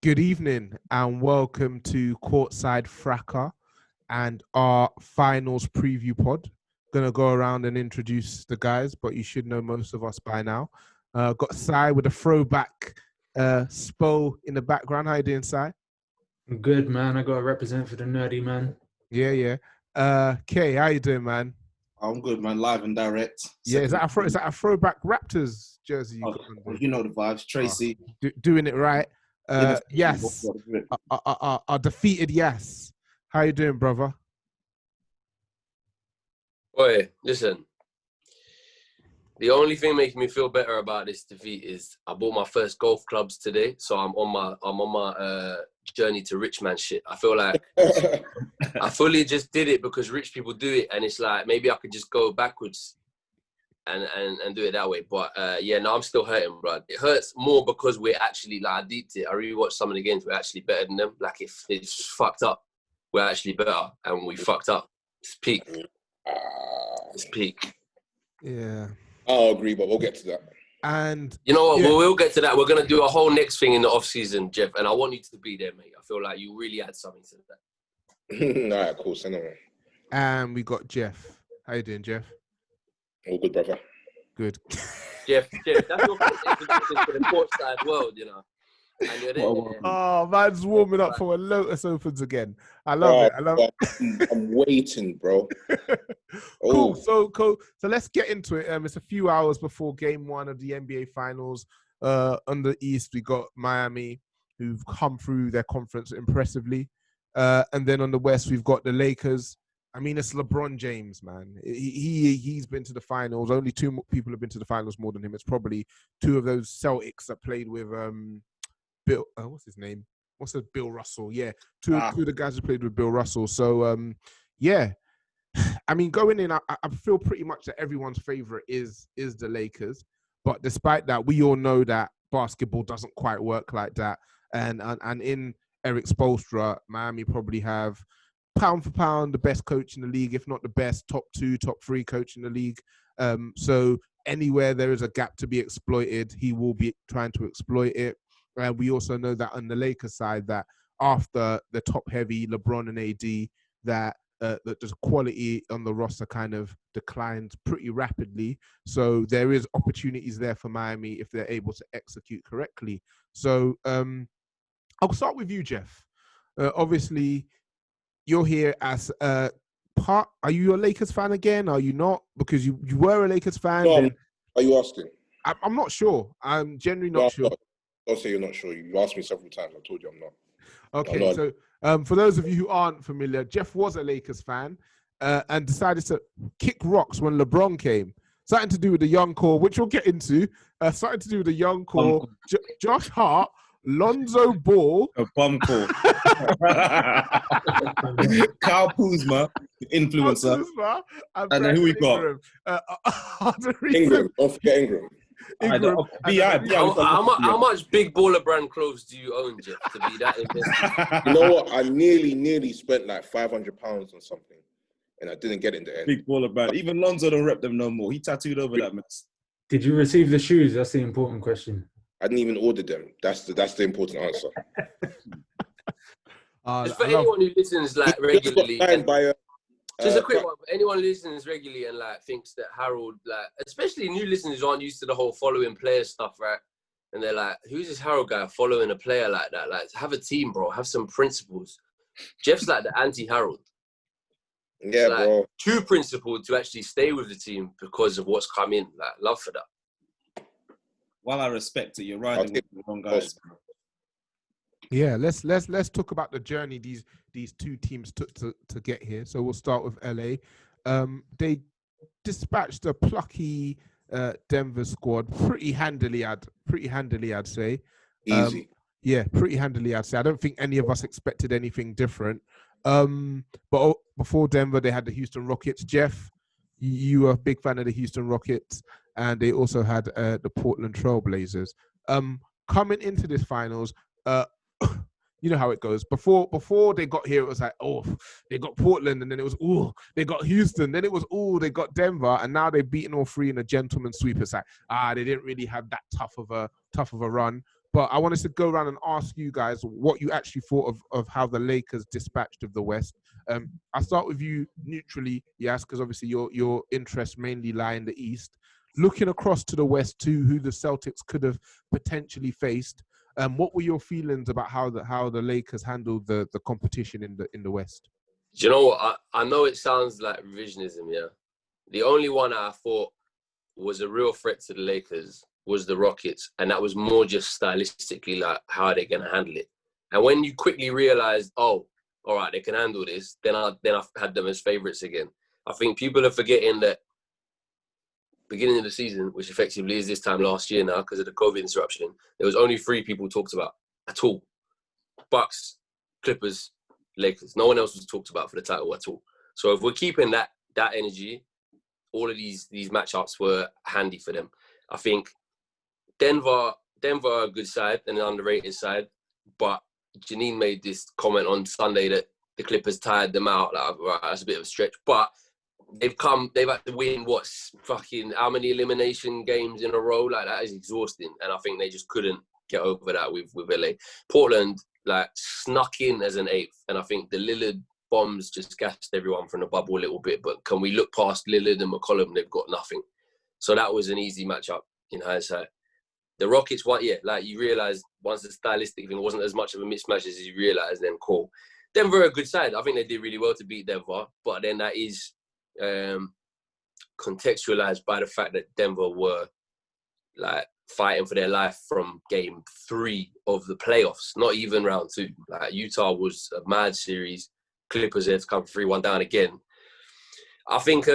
Good evening and welcome to Courtside Fracas and our finals preview pod. Gonna go around and introduce the guys, but you should know most of us by now. Got Sai with a throwback Spo in the background. How you doing, Sai? I'm good, man. I got to represent for the nerdy man. Yeah. Kay, how you doing, man? I'm good, man. Live and direct. Yeah, is that a throwback Raptors jersey you got on? You know the vibes. Tracy. Doing it right. Yes. Our defeated Yes. How you doing, brother? Oi, listen. The only thing making me feel better about this defeat is I bought my first golf clubs today, so I'm on my journey to rich man shit. I feel like I fully just did it because rich people do it, and it's like maybe I could just go backwards and do it that way. But I'm still hurting, bro. It hurts more because we're actually like I deeped it. I rewatched some of the games. We're actually better than them. Like if it's fucked up, we're actually better, and we fucked up. It's peak. It's peak. Yeah. I'll agree, but we'll get to that. And you know what? Yeah. We'll get to that. We're gonna do a whole next thing in the off season, Jeff, and I want you to be there, mate. I feel like you really add something to that. All right, cool. Send it. And we got Jeff. How you doing, Jeff? All good, brother. Good. Jeff, that's your contribution to the courtside world, you know. And you're there. Oh, man's warming up for when Lotus opens again. I love it. I'm waiting, bro. Cool. So let's get into it. It's a few hours before Game 1 of the NBA Finals. On the East, we got Miami, who've come through their conference impressively, and then on the West, we've got the Lakers. I mean, it's LeBron James, man. He's been to the finals. Only two people have been to the finals more than him. It's probably two of those Celtics that played with Bill, what's his name? Bill Russell? Yeah, two of the guys who played with Bill Russell. So, yeah. I mean, going in, I feel pretty much that everyone's favorite is the Lakers. But despite that, we all know that basketball doesn't quite work like that. And in Eric Spoelstra, Miami probably have pound for pound the best coach in the league, if not the best, top 2, top 3 coach in the league. So anywhere there is a gap to be exploited, he will be trying to exploit it. We also know that on the Lakers side, that after the top-heavy LeBron and AD, that the quality on the roster kind of declined pretty rapidly. So there is opportunities there for Miami if they're able to execute correctly. So I'll start with you, Jeff. Obviously, you're here as part. Are you a Lakers fan again? Are you not? Because you were a Lakers fan. No, are you asking? I'm not sure. I'm generally not sure. Don't say you're not sure. You asked me several times. I told you I'm not. Okay, so for those of you who aren't familiar, Jeff was a Lakers fan and decided to kick rocks when LeBron came. Something to do with the young core, which we'll get into. Something to do with the young core. Josh Hart, Lonzo Ball. A bum core. Kyle Kuzma, influencer. And then who we got? Ingram. Don't forget Ingram. How much big baller brand clothes do you own, Jeff, to be that invested? You know what? I nearly spent like £500 on something, and I didn't get it in the end. Big baller brand. Even Lonzo don't rep them no more. He tattooed over that mess. Did you receive the shoes? That's the important question. I didn't even order them. That's the important answer. Just for anyone who listens like regularly. Just a quick one. Anyone listens regularly and like thinks that Harold, like, especially new listeners who aren't used to the whole following player stuff, right? And they're like, "Who's this Harold guy following a player like that? Like, have a team, bro. Have some principles." Jeff's like the anti-Harold. Yeah, like, bro. Too principled to actually stay with the team because of what's come in. Like, love for that. While I respect it, you're riding with the wrong guys, bro. Yeah, let's talk about the journey these two teams took to get here. So we'll start with LA. They dispatched a plucky Denver squad pretty handily. I'd say. Easy. Yeah, pretty handily. I'd say. I don't think any of us expected anything different. But before Denver, they had the Houston Rockets. Jeff, you were a big fan of the Houston Rockets, and they also had the Portland Trail Blazers. Coming into this finals, you know how it goes. Before they got here, it was like, oh, they got Portland, and then it was, oh, they got Houston. Then it was, oh, they got Denver, and now they've beaten all three in a gentleman's sweep. It's like, they didn't really have that tough of a run. But I wanted to go around and ask you guys what you actually thought of how the Lakers dispatched of the West. I'll start with you neutrally, yes, because obviously your interests mainly lie in the East. Looking across to the West too, who the Celtics could have potentially faced. What were your feelings about how the Lakers handled the competition in the West? Do you know what? I know it sounds like revisionism, yeah. The only one I thought was a real threat to the Lakers was the Rockets, and that was more just stylistically, like, how are they going to handle it? And when you quickly realised, oh, all right, they can handle this, then I had them as favourites again. I think people are forgetting that beginning of the season, which effectively is this time last year now because of the COVID interruption, there was only 3 people talked about at all. Bucks, Clippers, Lakers. No one else was talked about for the title at all. So if we're keeping that energy, all of these matchups were handy for them. I think Denver are a good side and an underrated side, but Janine made this comment on Sunday that the Clippers tired them out. Like, right, that's a bit of a stretch, but they've had to win how many elimination games in a row? Like, that is exhausting, and I think they just couldn't get over that with LA. Portland like snuck in as an 8th, and I think the Lillard bombs just gassed everyone from the bubble a little bit. But can we look past Lillard and McCollum? They've got nothing. So that was an easy matchup in hindsight. The Rockets, like you realise once the stylistic thing wasn't as much of a mismatch as you realise, then cool. Denver are a good side. I think they did really well to beat Denver, but then that is contextualised by the fact that Denver were like fighting for their life from game 3 of the playoffs, not even round 2. Like, Utah was a mad series. Clippers had to come 3-1 down again. I think,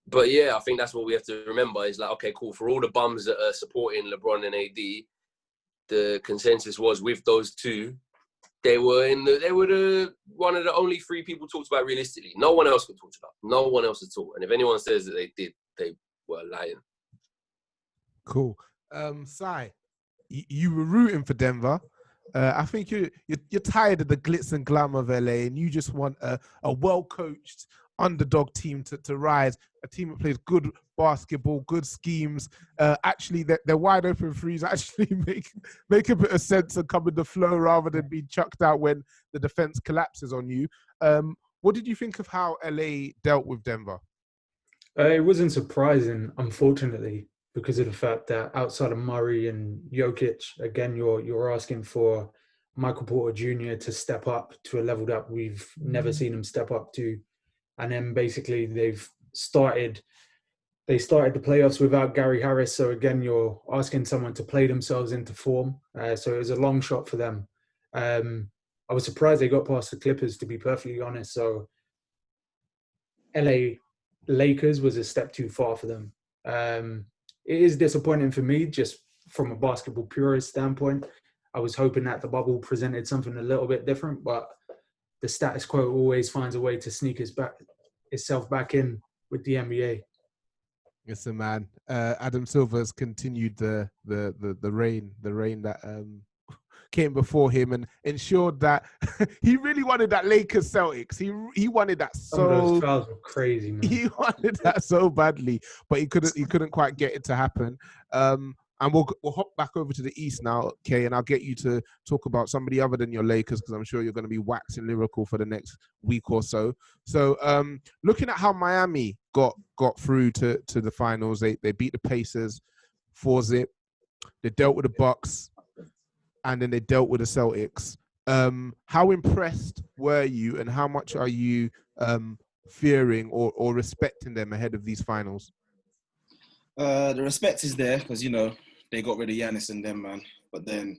but yeah, I think that's what we have to remember is like, okay, cool. For all the bums that are supporting LeBron and AD, the consensus was with those 2, they were one of the only 3 people talked about realistically. No one else got talked about. No one else at all. And if anyone says that they did, they were lying. Cool. Sai, you were rooting for Denver. I think you're tired of the glitz and glamour of LA, and you just want a well-coached underdog team to rise, a team that plays good basketball, good schemes. Actually, their wide open threes actually make a bit of sense and come in the flow rather than being chucked out when the defense collapses on you. What did you think of how LA dealt with Denver? It wasn't surprising, unfortunately, because of the fact that outside of Murray and Jokic, again, you're asking for Michael Porter Jr. to step up to a level that we've never seen him step up to. And then basically they started the playoffs without Gary Harris. So again, you're asking someone to play themselves into form. So it was a long shot for them. I was surprised they got past the Clippers, to be perfectly honest. So LA Lakers was a step too far for them. It is disappointing for me, just from a basketball purist standpoint. I was hoping that the bubble presented something a little bit different, but the status quo always finds a way to sneak itself back in with the NBA. Yes, man. Adam Silver has continued the reign that came before him and ensured that he really wanted that Lakers Celtics. He wanted that so. Some of those fouls were crazy, man. He wanted that so badly, but he couldn't quite get it to happen. And we'll hop back over to the East now, Kay, and I'll get you to talk about somebody other than your Lakers because I'm sure you're going to be waxing lyrical for the next week or so. So, looking at how Miami got through to the finals, they beat the Pacers 4-0. They dealt with the Bucks, and then they dealt with the Celtics. How impressed were you, and how much are you fearing or respecting them ahead of these finals? The respect is there because, they got rid of Giannis and them, man. But then,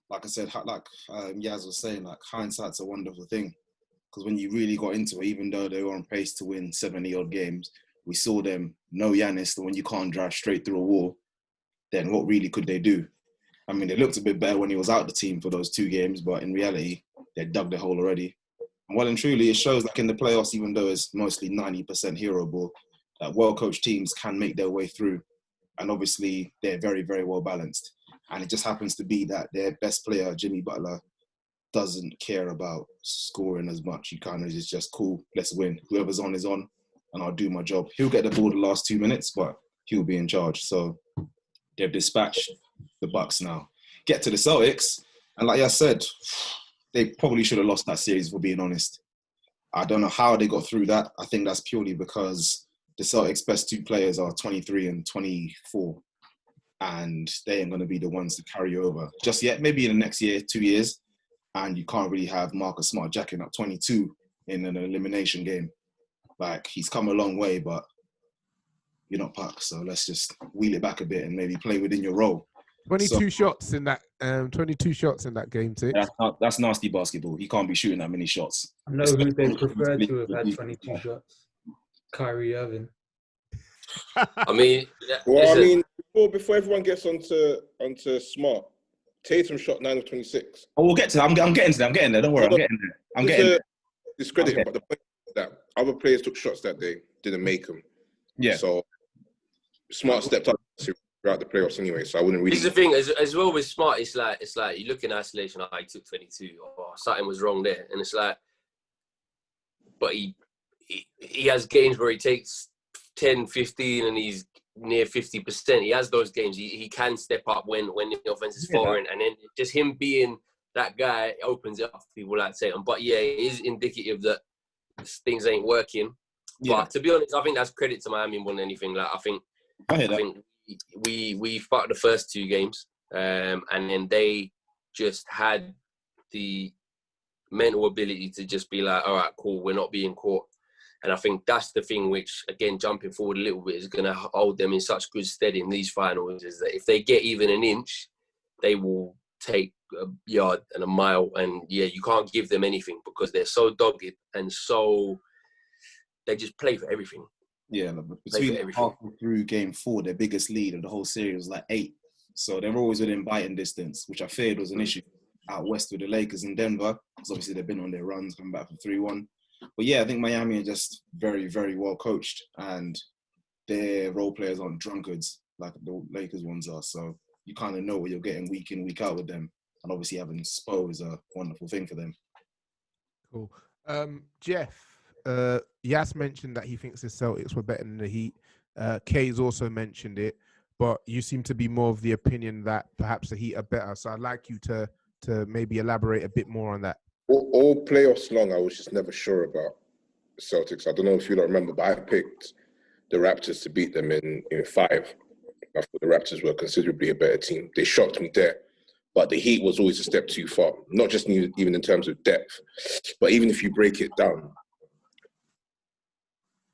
like I said, like Yaz was saying, like, hindsight's a wonderful thing. Because when you really got into it, even though they were on pace to win 70-odd games, we saw them, no Giannis, and when you can't drive straight through a wall, then what really could they do? I mean, they looked a bit better when he was out the team for those 2 games, but in reality, they dug the hole already. And well and truly, it shows, like, in the playoffs, even though it's mostly 90% hero ball, that well-coached teams can make their way through. And obviously, they're very, very well balanced. And it just happens to be that their best player, Jimmy Butler, doesn't care about scoring as much. He kind of is just, cool, let's win. Whoever's on is on, and I'll do my job. He'll get the ball the last 2 minutes, but he'll be in charge. So they've dispatched the Bucks now. get to the Celtics. And like I said, they probably should have lost that series, for being honest. I don't know how they got through that. I think that's purely because the Celtics' best two players are 23 and 24. And they ain't going to be the ones to carry over just yet. Maybe in the next year, 2 years. And you can't really have Marcus Smart jacking up 22 in an elimination game. Like, he's come a long way, but you're not Puck. So let's just wheel it back a bit and maybe play within your role. 22 shots in that 22 shots in that game, too. That's nasty basketball. He can't be shooting that many shots. I know who they prefer to have had 22 shots. Kyrie Irving. I mean, well, I mean, before everyone gets onto Smart, Tatum shot 9 of 26. Oh, we'll get to that. I'm getting to that. I'm getting there. Don't worry. I'm getting there. I'm getting there. Discredit him, but the point is that other players took shots that day, didn't make them. Yeah. So Smart stepped up throughout the playoffs anyway. So I wouldn't really. This is the thing as well with Smart. It's like you look in isolation. Oh, he took 22, or something was wrong there, and it's like, but he has games where he takes 10, 15, and he's near 50%. He has those games. He can step up when the offense is faltering, and then just him being that guy opens it up for people like Tatum. But yeah, it is indicative that things ain't working. Yeah. But to be honest, I think that's credit to Miami more than anything. Like I think we fucked the first two games, and then they just had the mental ability to just be like, all right, cool, we're not being caught. And I think that's the thing which, again, jumping forward a little bit, is going to hold them in such good stead in these finals, is that if they get even an inch, they will take a yard and a mile. And, yeah, you can't give them anything because they're so dogged and so they just play for everything. Yeah, between halfway through game 4, their biggest lead of the whole series was like 8. So they're always within biting distance, which I feared was an issue out west with the Lakers in Denver, because obviously they've been on their runs, coming back from 3-1. But yeah, I think Miami are just very, very well coached, and their role players aren't drunkards like the Lakers ones are. So you kind of know what you're getting week in, week out with them. And obviously having Spo is a wonderful thing for them. Cool. Jeff, Yas mentioned that he thinks the Celtics were better than the Heat. Kay's also mentioned it, but you seem to be more of the opinion that perhaps the Heat are better. So I'd like you to maybe elaborate a bit more on that. All playoffs long, I was just never sure about the Celtics. I don't know if you don't remember, but I picked the Raptors to beat them in 5. I thought the Raptors were considerably a better team. They shocked me there. But the Heat was always a step too far, not just even in terms of depth, but even if you break it down.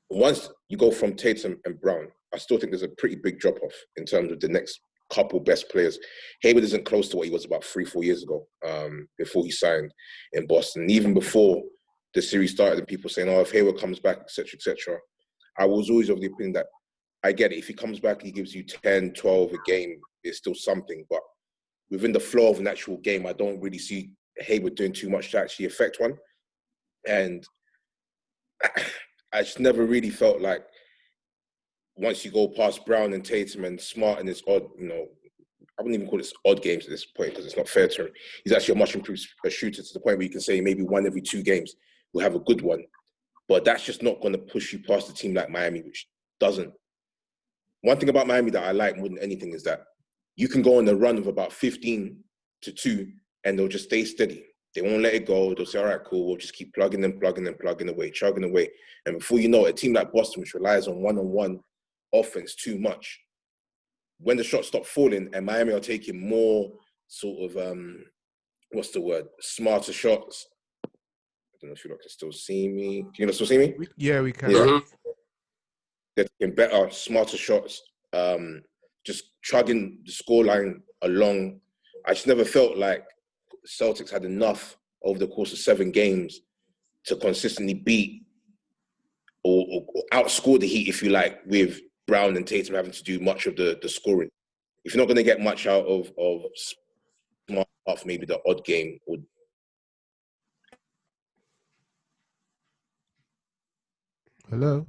Once you go from Tatum and Brown, I still think there's a pretty big drop-off in terms of the next couple best players. Hayward isn't close to what he was about 3-4 years ago, before he signed in Boston. Even before the series started and people saying, oh, if Hayward comes back, etc., I was always of the opinion that I get it. If he comes back, he gives you 10, 12 a game, it's still something. But within the flow of an actual game, I don't really see Hayward doing too much to actually affect one. And I just never really felt like once you go past Brown and Tatum and Smart and it's odd, I wouldn't even call this odd games at this point because it's not fair to him. He's actually a much improved shooter to the point where you can say maybe 1 every 2 games will have a good one. But that's just not going to push you past a team like Miami, which doesn't. One thing about Miami that I like more than anything is that you can go on a run of about 15-2 and they'll just stay steady. They won't let it go. They'll say, all right, cool, we'll just keep plugging away, chugging away. And before you know it, a team like Boston, which relies on one-on-one offense too much, when the shots stop falling and Miami are taking more sort of, smarter shots. I don't know if you lot can still see me. Can you still see me? Yeah, we can. Yeah. They're taking better, smarter shots, just chugging the scoreline along. I just never felt like Celtics had enough over the course of 7 games to consistently beat or outscore the Heat, if you like, with Brown and Tatum having to do much of the scoring. If you're not going to get much out of Smart off maybe the odd game or Hello.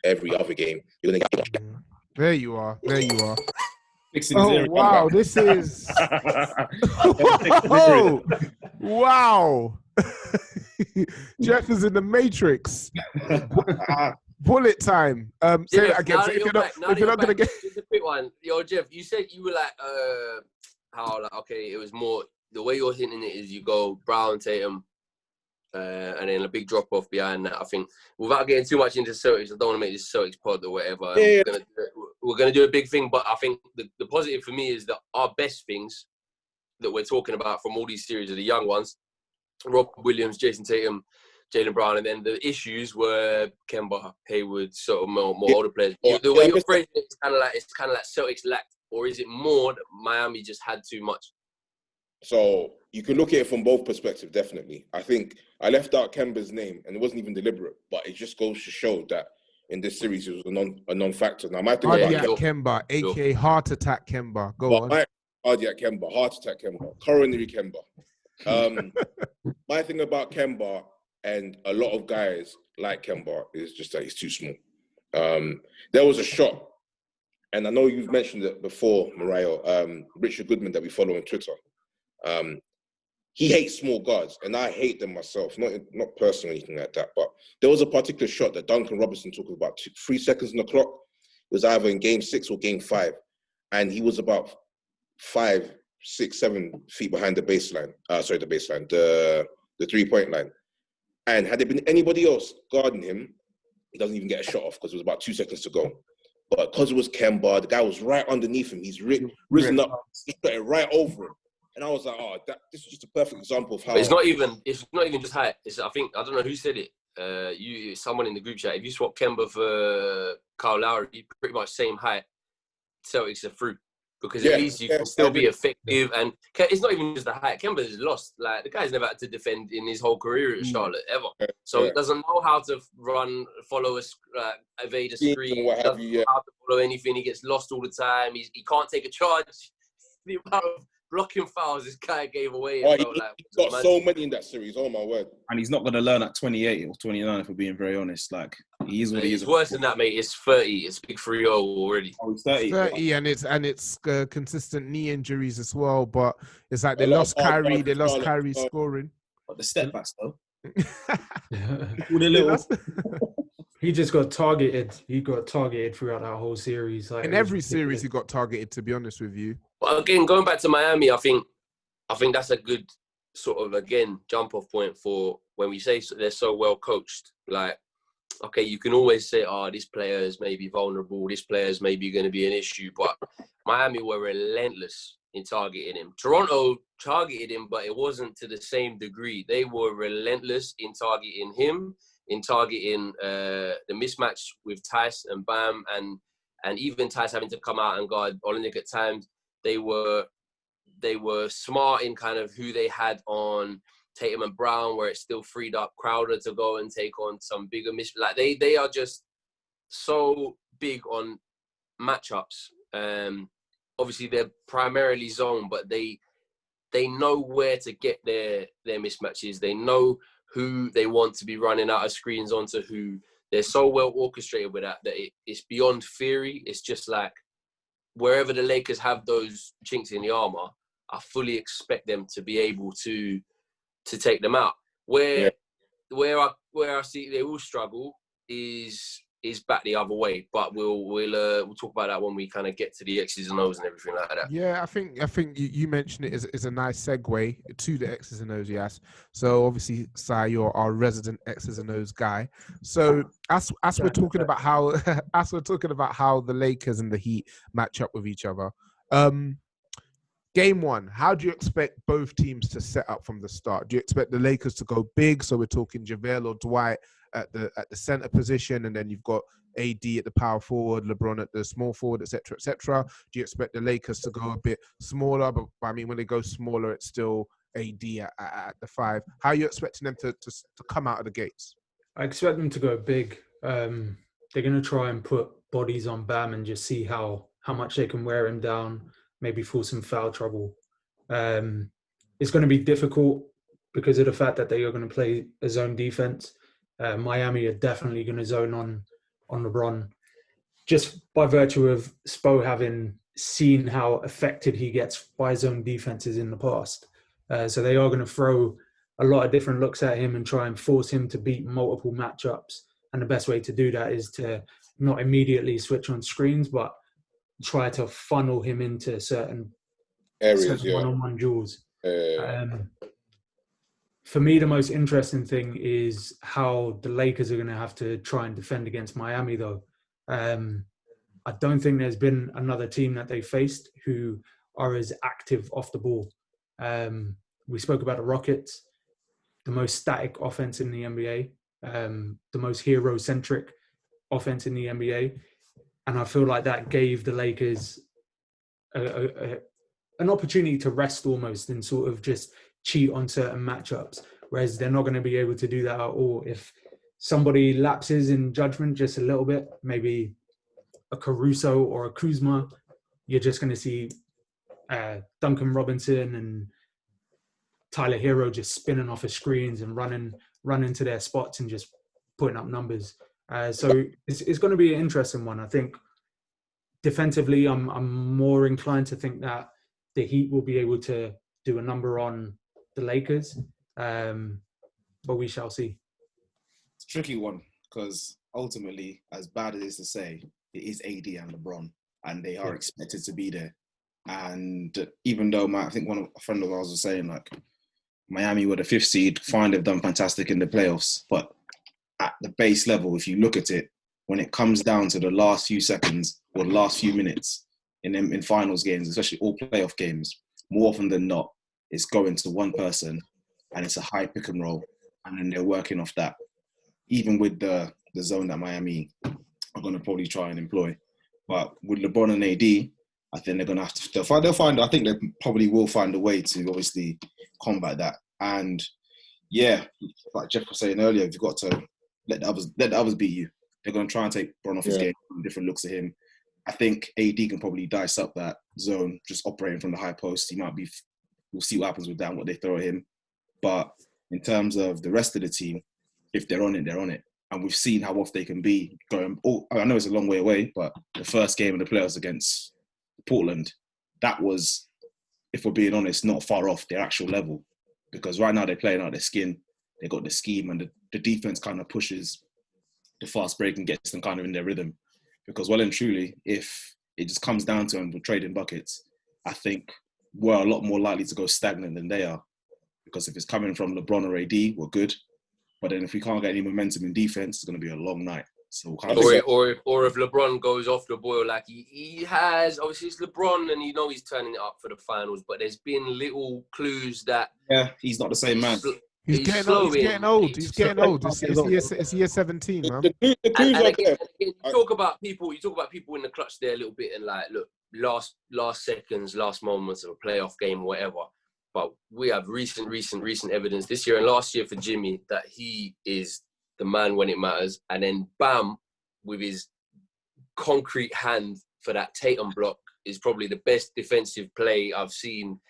Every other game, you're going to get. There you are. Oh, wow. This is. Oh, wow. Jeff is in the Matrix. Bullet time. Say that again. So if you're not going to get. Just a quick one. Yo, Jeff, you said you were like, how like, okay, it was more the way you're hinting it is you go Brown, Tatum, and then a big drop off behind that. I think without getting too much into Celtics, I don't want to make this Celtics pod or whatever. Yeah. We're gonna do a big thing, but I think the positive for me is that our best things that we're talking about from all these series are the young ones: Rob Williams, Jason Tatum, Jaylen Brown, and then the issues were Kemba, Hayward, sort of more older players. The way you're phrasing it, it's kind of like Celtics lacked, or is it more that Miami just had too much? So you can look at it from both perspectives, definitely. I think I left out Kemba's name, and it wasn't even deliberate, but it just goes to show that in this series it was a non-factor. Now, my thing Cardiac about Kemba, aka Heart Attack Kemba. Go on. Cardiac Kemba, Heart Attack Kemba, Coronary Kemba. My thing about Kemba and a lot of guys like Kemba is just that he's too small. There was a shot, and I know you've mentioned it before, Mariah, Richard Goodman that we follow on Twitter. He hates small guards, and I hate them myself. Not personally anything like that, but there was a particular shot that Duncan Robinson took with about 3 seconds on the clock. It was either in Game 6 or Game 5, and he was about 5, 6, 7 feet behind the baseline. The 3-point line. And had there been anybody else guarding him, he doesn't even get a shot off because it was about 2 seconds to go. But because it was Kemba, the guy was right underneath him. He's risen up, just put it right over him. And I was like, this is just a perfect example of how... It's not even just height. I don't know who said it. Someone in the group chat. If you swap Kemba for Kyle Lowry, pretty much same height, Celtics are through. Because at least you can still be effective. And it's not even just the height. Kemba is lost. Like, the guy's never had to defend in his whole career at Charlotte, ever. So he doesn't know how to run, follow evade a screen. He doesn't know how to follow anything. He gets lost all the time. He can't take a charge. The amount of blocking fouls this guy gave away. He's got so many in that series. Oh, my word. And he's not going to learn at 28 or 29, if we're being very honest. Like, he is what he is. It's worse than that, mate. It's 30. It's big 3-0 already. Oh, he's 30. 30, and it's consistent knee injuries as well. But it's like they lost Kyrie. They lost Kyrie scoring. But the step backs, though. He just got targeted. He got targeted throughout that whole series. Like, in every series, he got targeted, to be honest with you. But again, going back to Miami, I think that's a good sort of, again, jump-off point for when we say they're so well coached. Like, okay, you can always say, this player is maybe vulnerable, this player is maybe going to be an issue, but Miami were relentless in targeting him. Toronto targeted him, but it wasn't to the same degree. They were relentless in targeting him, in targeting the mismatch with Tice and Bam, and even Tice having to come out and guard Olynyk at times. They were smart in kind of who they had on Tatum and Brown, where it still freed up Crowder to go and take on some bigger like they are just so big on matchups. Obviously they're primarily zone, but they know where to get their mismatches. They know who they want to be running out of screens onto who. They're so well orchestrated with that it's beyond theory. It's just like wherever the Lakers have those chinks in the armor, I fully expect them to be able to take them out. Where I see they will struggle is back the other way. But we'll talk about that when we kind of get to the X's and O's and everything like that. Yeah, I think you mentioned it is a nice segue to the X's and O's, yes. So obviously, Sai, you're our resident X's and O's guy. So as we're talking about how the Lakers and the Heat match up with each other. Game 1, how do you expect both teams to set up from the start? Do you expect the Lakers to go big? So we're talking JaVale or Dwight at the center position, and then you've got AD at the power forward, LeBron at the small forward, etc., etc. Do you expect the Lakers to go a bit smaller? But I mean, when they go smaller, it's still AD at the 5. How are you expecting them to come out of the gates? I expect them to go big. They're going to try and put bodies on Bam and just see how much they can wear him down. Maybe force some foul trouble. It's going to be difficult because of the fact that they are going to play a zone defense. Miami are definitely going to zone on LeBron, just by virtue of Spo having seen how affected he gets by zone defenses in the past. So they are going to throw a lot of different looks at him and try and force him to beat multiple matchups. And the best way to do that is to not immediately switch on screens, but try to funnel him into certain areas, yeah. one-on-one duels. For me, the most interesting thing is how the Lakers are going to have to try and defend against Miami, though. I don't think there's been another team that they faced who are as active off the ball. We spoke about the Rockets, the most static offense in the NBA, the most hero-centric offense in the NBA. And I feel like that gave the Lakers an opportunity to rest almost and sort of just cheat on certain matchups, whereas they're not going to be able to do that at all. If somebody lapses in judgment just a little bit, maybe a Caruso or a Kuzma, you're just going to see Duncan Robinson and Tyler Hero just spinning off of screens and running to their spots and just putting up numbers. So it's going to be an interesting one. I think defensively, I'm more inclined to think that the Heat will be able to do a number on the Lakers, but we shall see. It's a tricky one because ultimately, as bad as it is to say, it is AD and LeBron, and they are expected to be there. And even though I think a friend of ours was saying, like, Miami were the 5th seed, fine, they've done fantastic in the playoffs, but at the base level, if you look at it, when it comes down to the last few seconds or the last few minutes in finals games, especially all playoff games, more often than not, it's going to one person and it's a high pick and roll, and then they're working off that. Even with the zone that Miami are going to probably try and employ. But with LeBron and AD, I think they're going to have to, I think they probably will find a way to obviously combat that. And yeah, like Jeff was saying earlier, you've got to let the others beat you. They're going to try and take LeBron off his game, different looks at him. I think AD can probably dice up that zone, just operating from the high post. We'll see what happens with that and what they throw at him. But in terms of the rest of the team, if they're on it, they're on it. And we've seen how off they can be going. I know it's a long way away, but the first game of the playoffs against Portland, that was, if we're being honest, not far off their actual level. Because right now they're playing out their skin. They got the scheme, and the defense kind of pushes the fast break and gets them kind of in their rhythm. Because well and truly, if it just comes down to them with trading buckets, I think we're a lot more likely to go stagnant than they are. Because if it's coming from LeBron or AD, we're good. But then if we can't get any momentum in defense, it's going to be a long night. So or if LeBron goes off the boil like he has, obviously it's LeBron and you know he's turning it up for the finals, but there's been little clues that he's not the same man. He's getting old. It's year 17, man. And again, you talk about people in the clutch there a little bit and like, look, last seconds, last moments of a playoff game, whatever. But we have recent evidence this year and last year for Jimmy that he is the man when it matters. And then Bam, with his concrete hand for that Tatum block, is probably the best defensive play I've seen,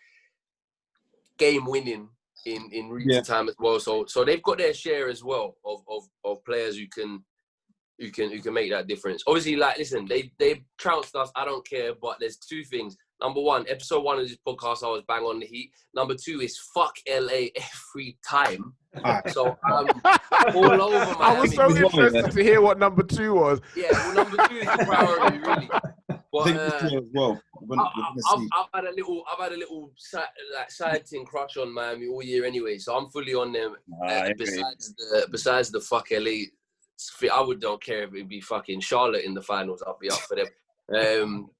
game winning in recent time as well. So they've got their share as well of players who can make that difference. Obviously, like, listen, they trounced us. I don't care, but there's two things. Number one, episode 1 of this podcast, I was bang on the Heat. Number 2 is fuck LA every time. So I'm all over Miami. I was so interested to hear what number 2 was. Yeah, well, number 2 is the priority, really. But I've had a little side thing crush on Miami all year anyway, so I'm fully on them. Besides the fuck LA, I don't care if it'd be fucking Charlotte in the finals. I'll be up for them.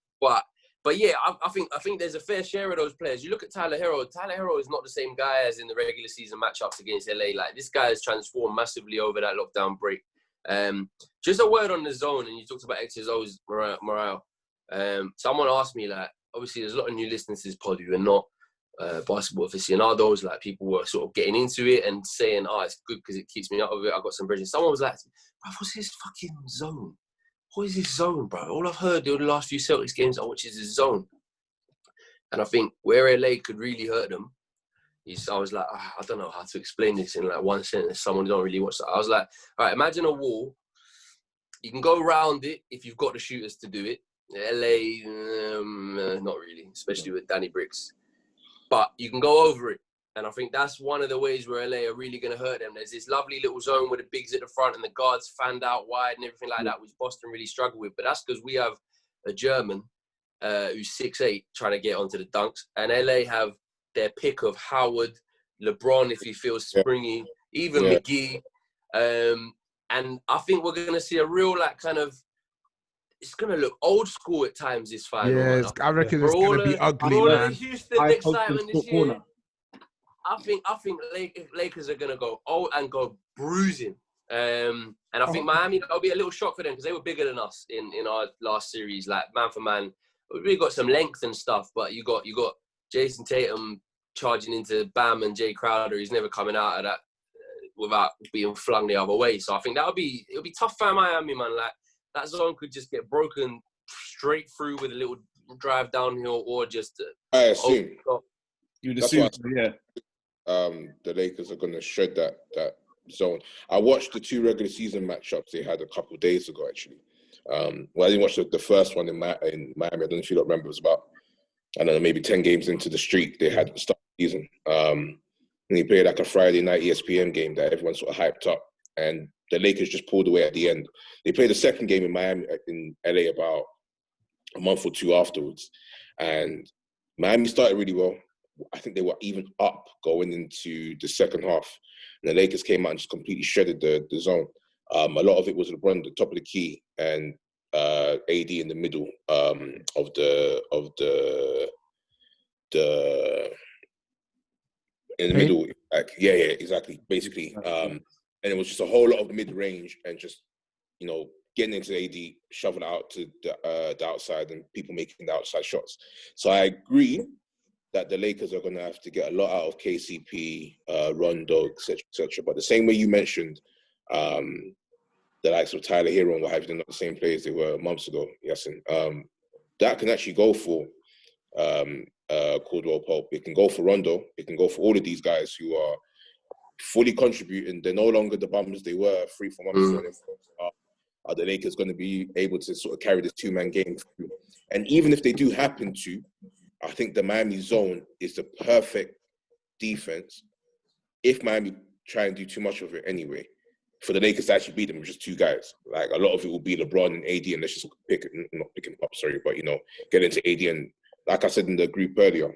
But yeah, I think there's a fair share of those players. You look at Tyler Hero. Tyler Hero is not the same guy as in the regular season matchups against LA. Like, this guy has transformed massively over that lockdown break. Just a word on the zone, and you talked about X's O's morale. Someone asked me, like, obviously there's a lot of new listeners to this pod who are not basketball aficionados. Like, people were sort of getting into it and saying, it's good because it keeps me out of it. I got some bridges. Someone was like, what's his fucking zone? What is this zone, bro? All I've heard in the last few Celtics games I watch is this zone. And I think where LA could really hurt them is, I was like, I don't know how to explain this in like one sentence. Someone who don't really watch that. I was like, all right, imagine a wall. You can go around it if you've got the shooters to do it. LA, not really, especially with Danny Bricks. But you can go over it. And I think that's one of the ways where LA are really going to hurt them. There's this lovely little zone with the bigs at the front and the guards fanned out wide and everything like that, which Boston really struggle with. But that's because we have a German who's 6'8", trying to get onto the dunks. And LA have their pick of Howard, LeBron if he feels springy, even McGee. And I think we're going to see a real, like, kind of, it's going to look old school at times, this final. Yeah, I reckon it's going to be ugly, for all man. the Houston excitement this year, I think Lakers are going to go old and go bruising. And I think Miami, that'll be a little shock for them because they were bigger than us in our last series, like man for man. We really got some length and stuff, but you got Jason Tatum charging into Bam and Jay Crowder. He's never coming out of that without being flung the other way. So I think it'll be tough for Miami, man. Like that zone could just get broken straight through with a little drive downhill or just. I assume. You'd assume, the Lakers are going to shred that zone. I watched the 2 regular season matchups they had a couple of days ago, actually. Well, I didn't watch the first one in Miami. I don't know if you don't remember. It was about, I don't know, maybe 10 games into the streak they had at the start of the season. And he played like a Friday night ESPN game that everyone sort of hyped up. And the Lakers just pulled away at the end. They played the second game in Miami, in LA, about a month or 2 afterwards. And Miami started really well. I think they were even up going into the second half. And the Lakers came out and just completely shredded the zone. A lot of it was LeBron at the top of the key and AD in the middle of the in the middle. Like, yeah, exactly. Basically, and it was just a whole lot of mid-range and just, you know, getting into AD, shoving it out to the outside and people making the outside shots. So I agree that the Lakers are going to have to get a lot out of KCP, Rondo, etc., etc. But the same way you mentioned, the likes of Tyler Hero and what have you, they're not the same players they were months ago, Yasin. That can actually go for Caldwell Pope. It can go for Rondo. It can go for all of these guys who are fully contributing. They're no longer the bums they were 3-4 months ago. Are the Lakers going to be able to sort of carry this 2-man game through? And even if they do happen to, I think the Miami zone is the perfect defense if Miami try and do too much of it anyway, for the Lakers to actually beat them with just 2 guys. Like, a lot of it will be LeBron and AD, and let's just not pick him up, sorry, but, you know, get into AD. And like I said in the group earlier,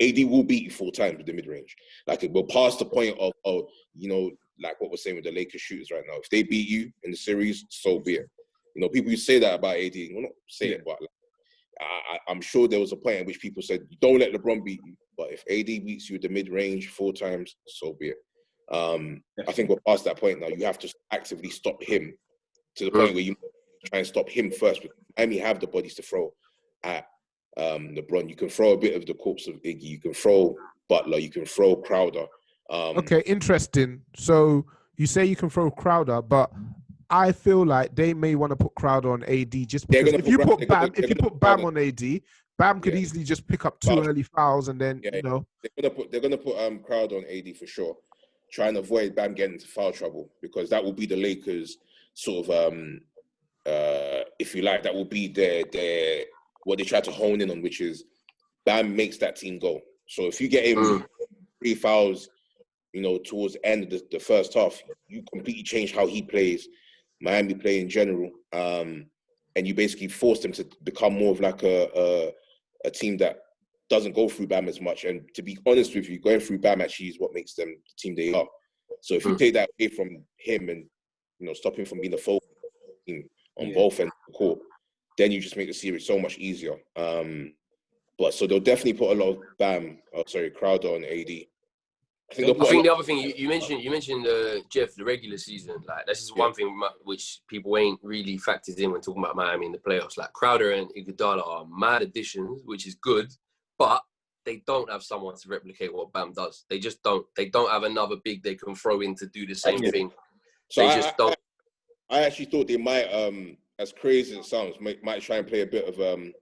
AD will beat you 4 times with the mid-range. Like, it will pass the point of, you know, like what we're saying with the Lakers shooters right now. If they beat you in the series, so be it. You know, people who say that about AD, we're not saying, but like, I'm sure there was a point at which people said, don't let LeBron beat you. But if AD beats you with the mid-range 4 times, so be it. I think we're past that point now. You have to actively stop him to the point where you try and stop him first. Miami have the bodies to throw at LeBron. You can throw a bit of the corpse of Iggy. You can throw Butler. You can throw Crowder. Okay, interesting. So you say you can throw Crowder, but I feel like they may want to put Crowder on AD just because if you put Bam on AD, Bam could easily just pick up 2 early fouls and then, you know. They're gonna put Crowder on AD for sure. Try and avoid Bam getting into foul trouble, because that will be the Lakers' sort of, if you like, that will be their what they try to hone in on, which is Bam makes that team go. So if you get him 3 fouls, you know, towards the end of the first half, you completely change how he plays, Miami play in general, and you basically force them to become more of like a team that doesn't go through Bam as much. And to be honest with you, going through Bam actually is what makes them the team they are. So if you take that away from him and, you know, stop him from being the focal team on both ends of the court, then you just make the series so much easier. But so they'll definitely put a lot of Crowder on AD. I think the other thing you mentioned, Jeff, the regular season. Like, this is one thing which people ain't really factored in when talking about Miami in the playoffs. Like, Crowder and Iguodala are mad additions, which is good, but they don't have someone to replicate what Bam does. They just don't. They don't have another big they can throw in to do the same thing. So they just don't. I actually thought they might, as crazy as it sounds, might try and play a bit of in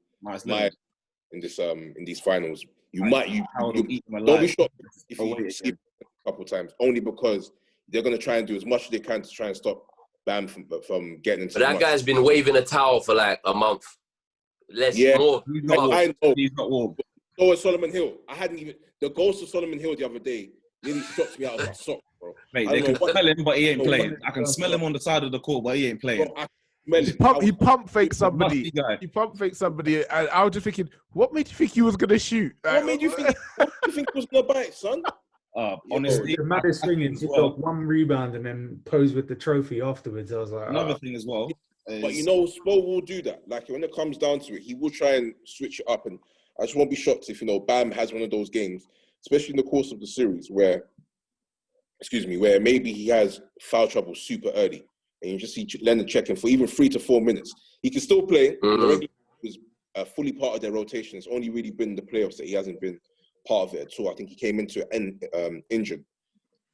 these finals. You don't be shocked if you see it a couple of times, only because they're going to try and do as much as they can to try and stop Bam from getting into. But that guy's been waving a towel for like a month. More. I know. He's not warm. So is Solomon Hill. I hadn't even the ghost of Solomon Hill the other day nearly shocked me out of my sock, bro. Mate, they can smell him, but he ain't playing. I can smell him on the side of the court, but he ain't playing. Bro, He pump faked Musty somebody. guy. He pump faked somebody. And I was just thinking, what made you think he was gonna shoot? What made you think? What do you think was gonna bite, son? Honestly, The maddest thing is he got one rebound and then posed with the trophy afterwards. I was like, Another thing as well. But you know, Spo will do that. Like when it comes down to it, he will try and switch it up. And I just won't be shocked if Bam has one of those games, especially in the course of the series, where maybe he has foul trouble super early, and you just see Leonard checking for even 3 to 4 minutes. He can still play. He was fully part of their rotation. It's only really been the playoffs that he hasn't been part of it at all. I think he came into it injured.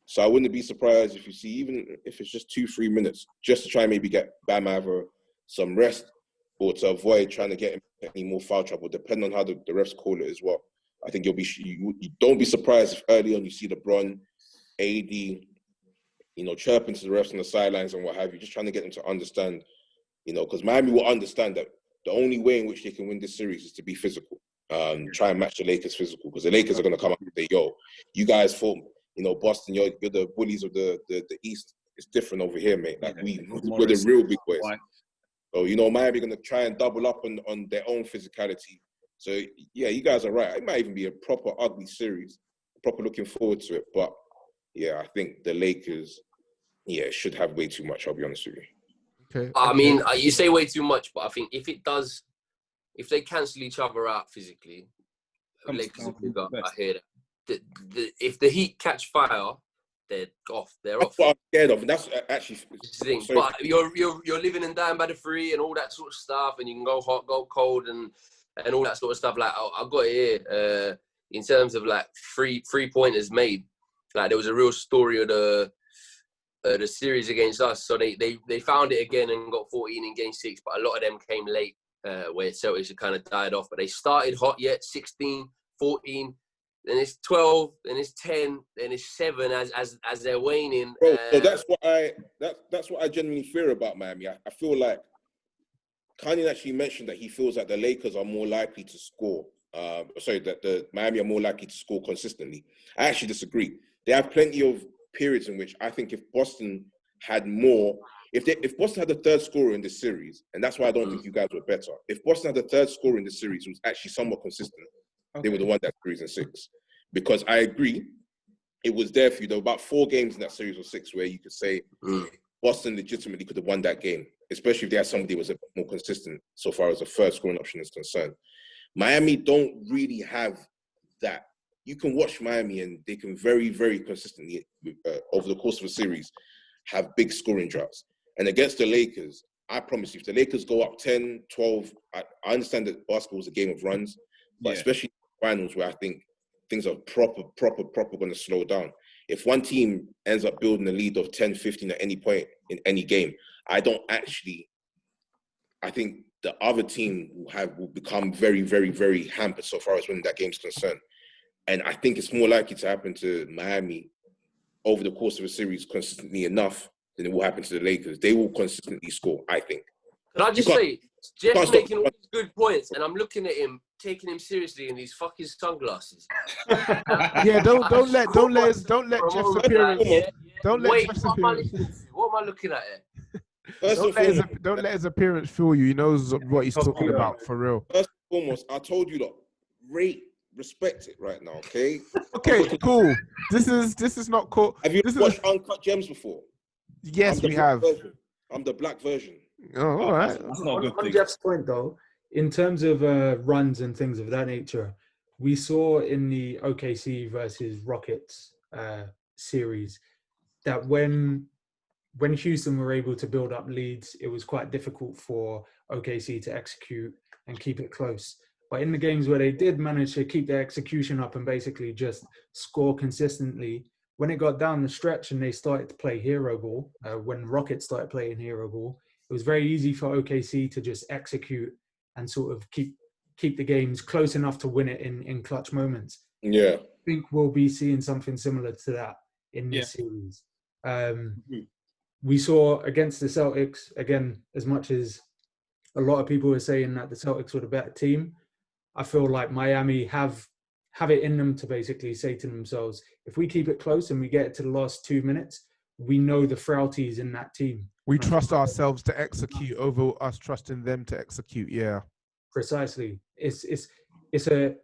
So I wouldn't be surprised if you see, even if it's just 2-3 minutes, just to try and maybe get Bam either some rest or to avoid trying to get him any more foul trouble, depending on how the refs call it as well. I think you don't be surprised if early on you see LeBron, AD, chirping to the refs on the sidelines and what have you, just trying to get them to understand, because Miami will understand that the only way in which they can win this series is to be physical. Try and match the Lakers physical, because the Lakers are going to come up and say, yo, you guys form. Boston, you're the bullies of the East. It's different over here, mate. Like we're the real big boys. So Miami going to try and double up on their own physicality. So yeah, you guys are right. It might even be a proper ugly series. Proper looking forward to it. But yeah, I think the Lakers, should have way too much. I'll be honest with you. Okay. I mean, you say way too much, but I think if they cancel each other out physically, Lakers will pick up. I hear that. If the Heat catch fire, they're off. They're off. That's what I'm scared of. And that's actually the thing. But you're living and dying by the three and all that sort of stuff, and you can go hot, go cold, and all that sort of stuff. Like I've got it here in terms of like three pointers made. Like there was a real story of the series against us. So they found it again and got 14 in game 6, but a lot of them came late where Celtics had kind of died off. But they started hot yet, 16, 14. Then it's 12, then it's 10, then it's 7 as they're waning. Bro, so that's what I genuinely fear about Miami. I feel like Kanye actually mentioned that he feels like the Lakers are more likely to score. That the Miami are more likely to score consistently. I actually disagree. They have plenty of periods in which I think if Boston had more, if Boston had the third scorer in this series, and that's why I don't think you guys were better. If Boston had the third scorer in this series, who was actually somewhat consistent, they would have won that series in 6. Because I agree, it was there for you. There were about 4 games in that series or 6 where you could say Boston legitimately could have won that game, especially if they had somebody who was a bit more consistent so far as the first scoring option is concerned. Miami don't really have that. You can watch Miami and they can very, very consistently, over the course of a series, have big scoring droughts. And against the Lakers, I promise you, if the Lakers go up 10, 12, I understand that basketball is a game of runs, but especially finals where I think things are proper going to slow down. If one team ends up building a lead of 10, 15 at any point in any game, I think the other team will become very, very, very hampered so far as winning that game is concerned. And I think it's more likely to happen to Miami over the course of a series consistently enough than it will happen to the Lakers. They will consistently score, I think. Can I just say, Jeff's making all these good points, and I'm looking at him, taking him seriously in these fucking sunglasses. Yeah, don't let Jeff's appearance. Don't let Jeff's appearance. What am I looking at here? Don't let his appearance fool you. He knows what he's talking about, for real. First and foremost, I told you, respect it right now, okay? Okay, cool. This is not cool. Have you watched Uncut Gems before? Yes, we have. I'm the black version. Oh, all right. That's not a good On thing. Jeff's point, though, in terms of runs and things of that nature, we saw in the OKC versus Rockets series that when Houston were able to build up leads, it was quite difficult for OKC to execute and keep it close. But in the games where they did manage to keep their execution up and basically just score consistently, when it got down the stretch and they started to play hero ball, when Rockets started playing hero ball, it was very easy for OKC to just execute and sort of keep the games close enough to win it in clutch moments. Yeah. I think we'll be seeing something similar to that in this series. We saw against the Celtics, again, as much as a lot of people are saying that the Celtics were the better team, I feel like Miami have it in them to basically say to themselves, if we keep it close and we get it to the last 2 minutes, we know the frailties in that team. We trust ourselves to execute over us trusting them to execute. Yeah, precisely. It's a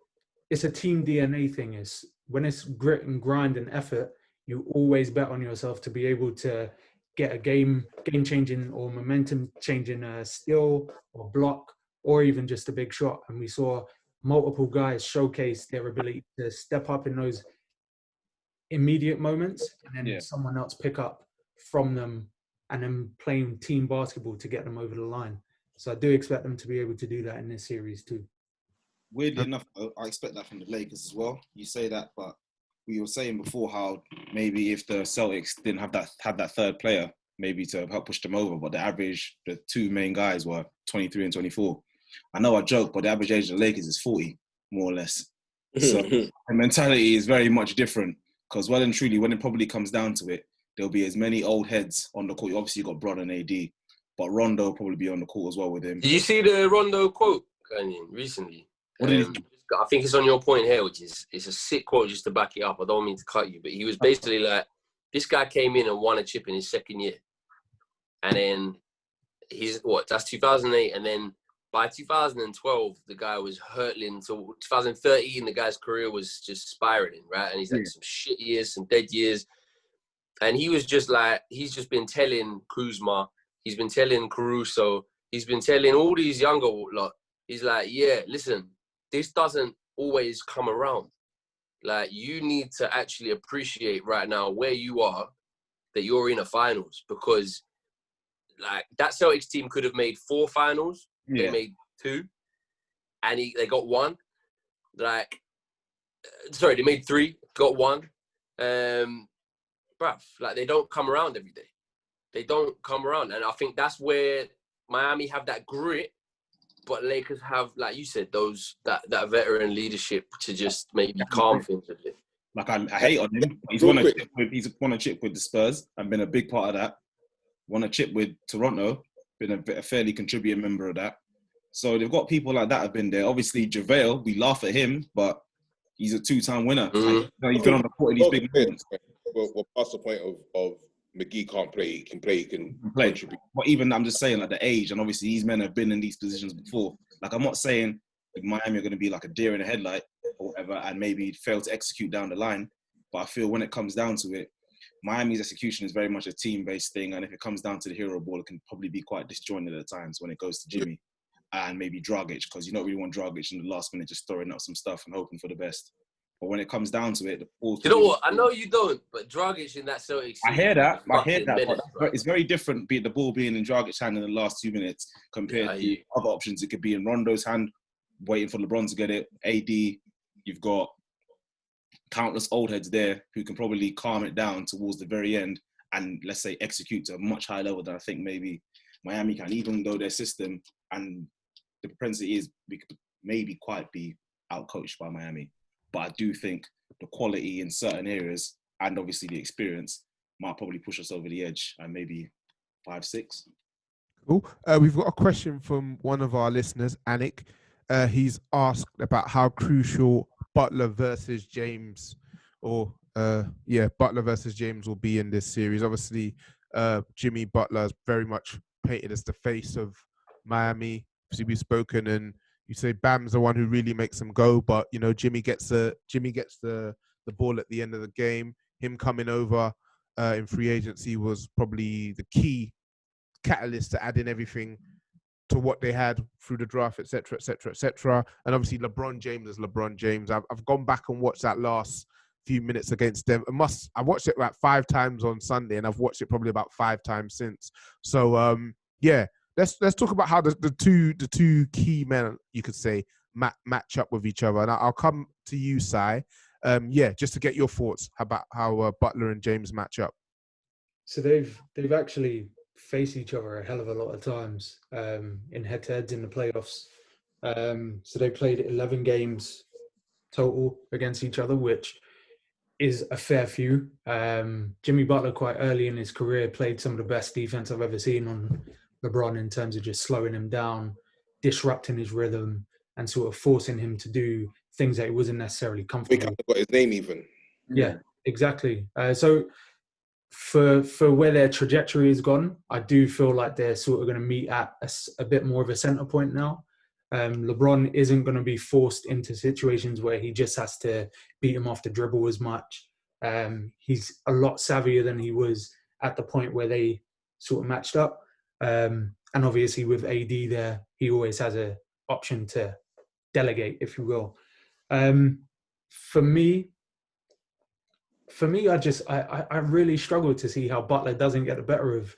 team DNA thing. Is when it's grit and grind and effort, you always bet on yourself to be able to get a game changing or momentum changing steal or block or even just a big shot. And we saw multiple guys showcase their ability to step up in those immediate moments and then someone else pick up from them and then playing team basketball to get them over the line. So I do expect them to be able to do that in this series too. Weirdly enough, I expect that from the Lakers as well. You say that, but we were saying before how maybe if the Celtics didn't have that third player, maybe to help push them over, but the two main guys were 23 and 24. I know I joke, but the average age of the Lakers is 40, more or less. So the mentality is very much different because well and truly, when it probably comes down to it, there'll be as many old heads on the court. Obviously, you've got Bron and AD, but Rondo will probably be on the court as well with him. Did you see the Rondo quote, Kanyen, recently? What did I think it's on your point here, which is it's a sick quote just to back it up. I don't mean to cut you, but he was basically like, this guy came in and won a chip in his second year. And then that's 2008. And then by 2012, the guy was hurtling. So 2013, the guy's career was just spiraling, right? And he's like some shit years, some dead years. And he was just like, he's just been telling Kuzma, he's been telling Caruso, he's been telling all these younger lot, he's like, yeah, listen, this doesn't always come around. Like, you need to actually appreciate right now where you are, that you're in a finals, because like that Celtics team could have made 4 finals. They made 2, and they got 1. Like, sorry, they made 3, got 1. Bruv, like they don't come around every day. They don't come around, and I think that's where Miami have that grit, but Lakers have, like you said, that veteran leadership to just maybe calm things a bit. Like I hate on him. He's won a chip with the Spurs and been a big part of that. Won a chip with Toronto, been a fairly contributing member of that. So they've got people like that have been there. Obviously, JaVale, we laugh at him, but he's a 2-time winner. Mm-hmm. He's been on the court in these big moments. We're past the point of McGee can't play. He can play. He can play. Contribute. But even I'm just saying, like the age, and obviously these men have been in these positions before. Like I'm not saying like Miami are going to be like a deer in a headlight or whatever, and maybe fail to execute down the line. But I feel when it comes down to it, Miami's execution is very much a team-based thing, and if it comes down to the hero ball, it can probably be quite disjointed at times when it goes to Jimmy and maybe Dragic, because you don't really want Dragic in the last minute just throwing out some stuff and hoping for the best. But when it comes down to it, you know what? I know you don't, but Dragic in that Celtics. I hear that. But it's very different, be the ball being in Dragic's hand in the last 2 minutes compared to other options. It could be in Rondo's hand, waiting for LeBron to get it. AD, you've got countless old heads there who can probably calm it down towards the very end and, let's say, execute to a much higher level than I think maybe Miami can, even though their system and the propensity is we could maybe quite be outcoached by Miami. But I do think the quality in certain areas and obviously the experience might probably push us over the edge and maybe 5-6. Cool. We've got a question from one of our listeners, Anik. He's asked about how crucial Butler versus James Butler versus James will be in this series. Obviously, Jimmy Butler is very much painted as the face of Miami. Obviously, we've spoken, and you say Bam's the one who really makes them go, but you know Jimmy gets the ball at the end of the game. Him coming over in free agency was probably the key catalyst to adding everything to what they had through the draft, etc., etc., etc. And obviously LeBron James is LeBron James. I've gone back and watched that last few minutes against them. I watched it about 5 times on Sunday, and I've watched it probably about 5 times since. So let's talk about how the two key men, you could say, match up with each other. And I'll come to you, Sai. Just to get your thoughts about how Butler and James match up. So they've actually faced each other a hell of a lot of times in head-to-heads in the playoffs. So they played 11 games total against each other, which is a fair few. Jimmy Butler, quite early in his career, played some of the best defense I've ever seen on LeBron in terms of just slowing him down, disrupting his rhythm, and sort of forcing him to do things that he wasn't necessarily comfortable with. Got his name even. Yeah, exactly. So for where their trajectory has gone, I do feel like they're sort of going to meet at a bit more of a center point now. LeBron isn't going to be forced into situations where he just has to beat him off the dribble as much. He's a lot savvier than he was at the point where they sort of matched up. And obviously with AD there, he always has an option to delegate, if you will. For me, I really struggle to see how Butler doesn't get the better of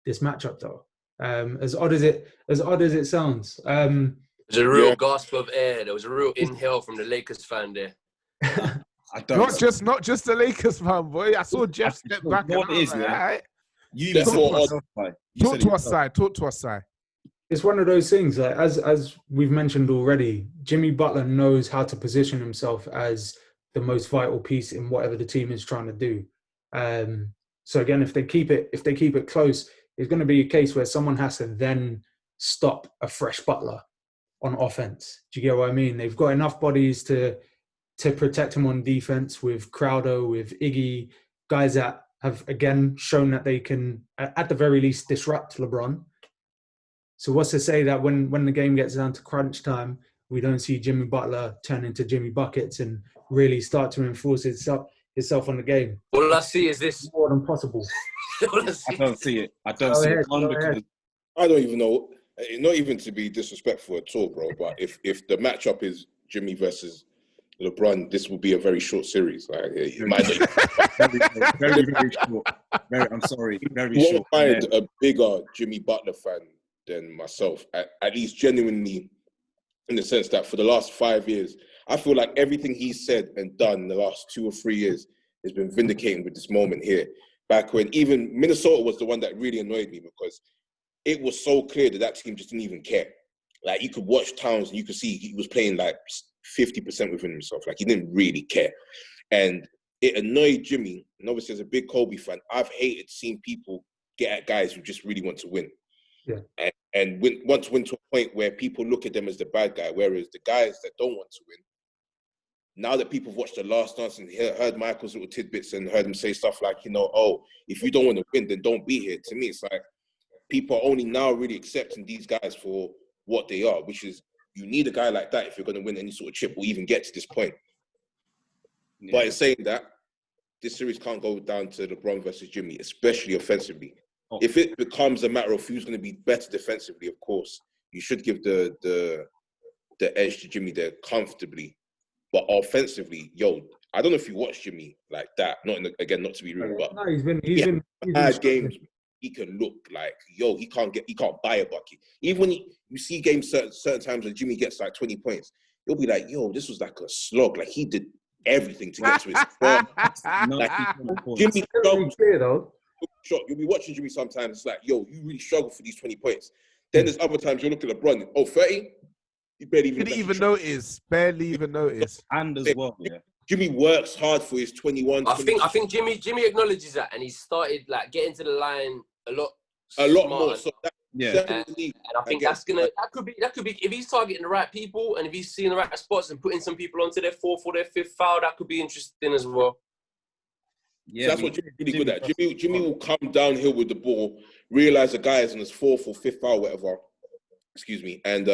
this matchup, though. As odd as it sounds. There's a real gasp of air. There was a real inhale from the Lakers fan there. I don't. Not just the Lakers fan, boy. I saw Jeff step back. You know what it is, like, yeah? all right. You Talk to us, Si. It's one of those things, like as we've mentioned already, Jimmy Butler knows how to position himself as the most vital piece in whatever the team is trying to do. So again, if they keep it close, it's going to be a case where someone has to then stop a fresh Butler on offense. Do you get what I mean? They've got enough bodies to protect him on defense with Crowder, with Iggy, guys that have again shown that they can, at the very least, disrupt LeBron. So what's to say that when the game gets down to crunch time, we don't see Jimmy Butler turn into Jimmy Buckets and really start to enforce itself on the game? All I see is this. More than possible. I don't see it. I don't see it. Because I don't even know. Not even to be disrespectful at all, bro. But if the matchup is Jimmy versus LeBron, this will be a very short series. Like, it might very short. I'm sorry, very you short. won't find a bigger Jimmy Butler fan than myself, at least genuinely, in the sense that for the last 5 years, I feel like everything he's said and done in the last 2 or 3 years has been vindicating with this moment here. Back when even Minnesota was the one that really annoyed me, because it was so clear that team just didn't even care. Like, you could watch Towns and you could see he was playing like 50% within himself. Like, he didn't really care. And it annoyed Jimmy. And obviously, as a big Kobe fan, I've hated seeing people get at guys who just really want to win. Yeah. And want to win to a point where people look at them as the bad guy, whereas the guys that don't want to win, now that people have watched The Last Dance and heard Michael's little tidbits and heard him say stuff like, oh, if you don't want to win, then don't be here. To me, it's like people are only now really accepting these guys for what they are, which is, you need a guy like that if you're going to win any sort of chip or even get to this point. Yeah. But in saying that, this series can't go down to LeBron versus Jimmy, especially offensively. Oh. If it becomes a matter of who's going to be better defensively, of course, you should give the edge to Jimmy there comfortably. But offensively, I don't know if you watch Jimmy like that. Not to be rude, but no, he's been games. He can look like he can't buy a bucket. Even when you see games certain times when Jimmy gets like 20 points, you'll be like, this was like a slog. Like, he did everything to get to his like, Jimmy struggled. You'll be watching Jimmy sometimes. It's like, you really struggle for these 20 points. Then there's other times you look at LeBron. 30. You barely even notice. And as well, yeah. Jimmy works hard for his 21. I think Jimmy acknowledges that, and he started like getting to the line a lot more. So and I think that could be if he's targeting the right people and if he's seeing the right spots and putting some people onto their 4th or their 5th foul, that could be interesting as well. Yeah, so that's what Jimmy's really good at. Jimmy will come downhill with the ball, realize the guy is on his 4th or 5th foul, whatever. Excuse me, and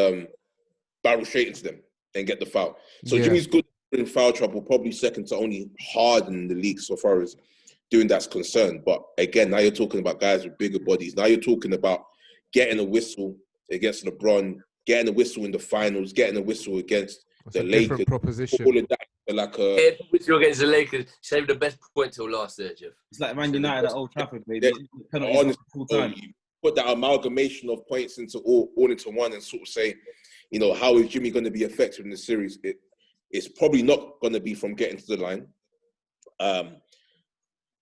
barrel straight into them and get the foul. So Jimmy's good in foul trouble, probably second to only Harden in the league so far as doing that's concerned. But again, now you're talking about guys with bigger bodies. Now you're talking about getting a whistle against LeBron, getting a whistle in the finals, getting a whistle against the Lakers. Proposition. All of that. Like whistle against the Lakers. Save the best point till last there, Jeff. It's like Man United at Old Trafford, baby. Honestly, full time. You put that amalgamation of points into all into one and sort of say, how is Jimmy going to be effective in the series? It's probably not going to be from getting to the line.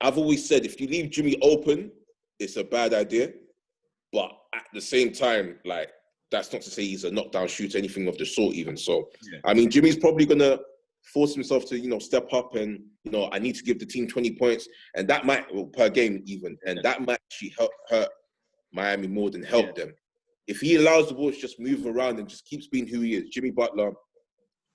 I've always said if you leave Jimmy open, it's a bad idea. But at the same time, like, that's not to say he's a knockdown shooter, anything of the sort even. So, I mean, Jimmy's probably going to force himself to, step up and, I need to give the team 20 points. And that might, per game even, and that might actually hurt Miami more than help them. If he allows the ball to just move around and just keeps being who he is, Jimmy Butler,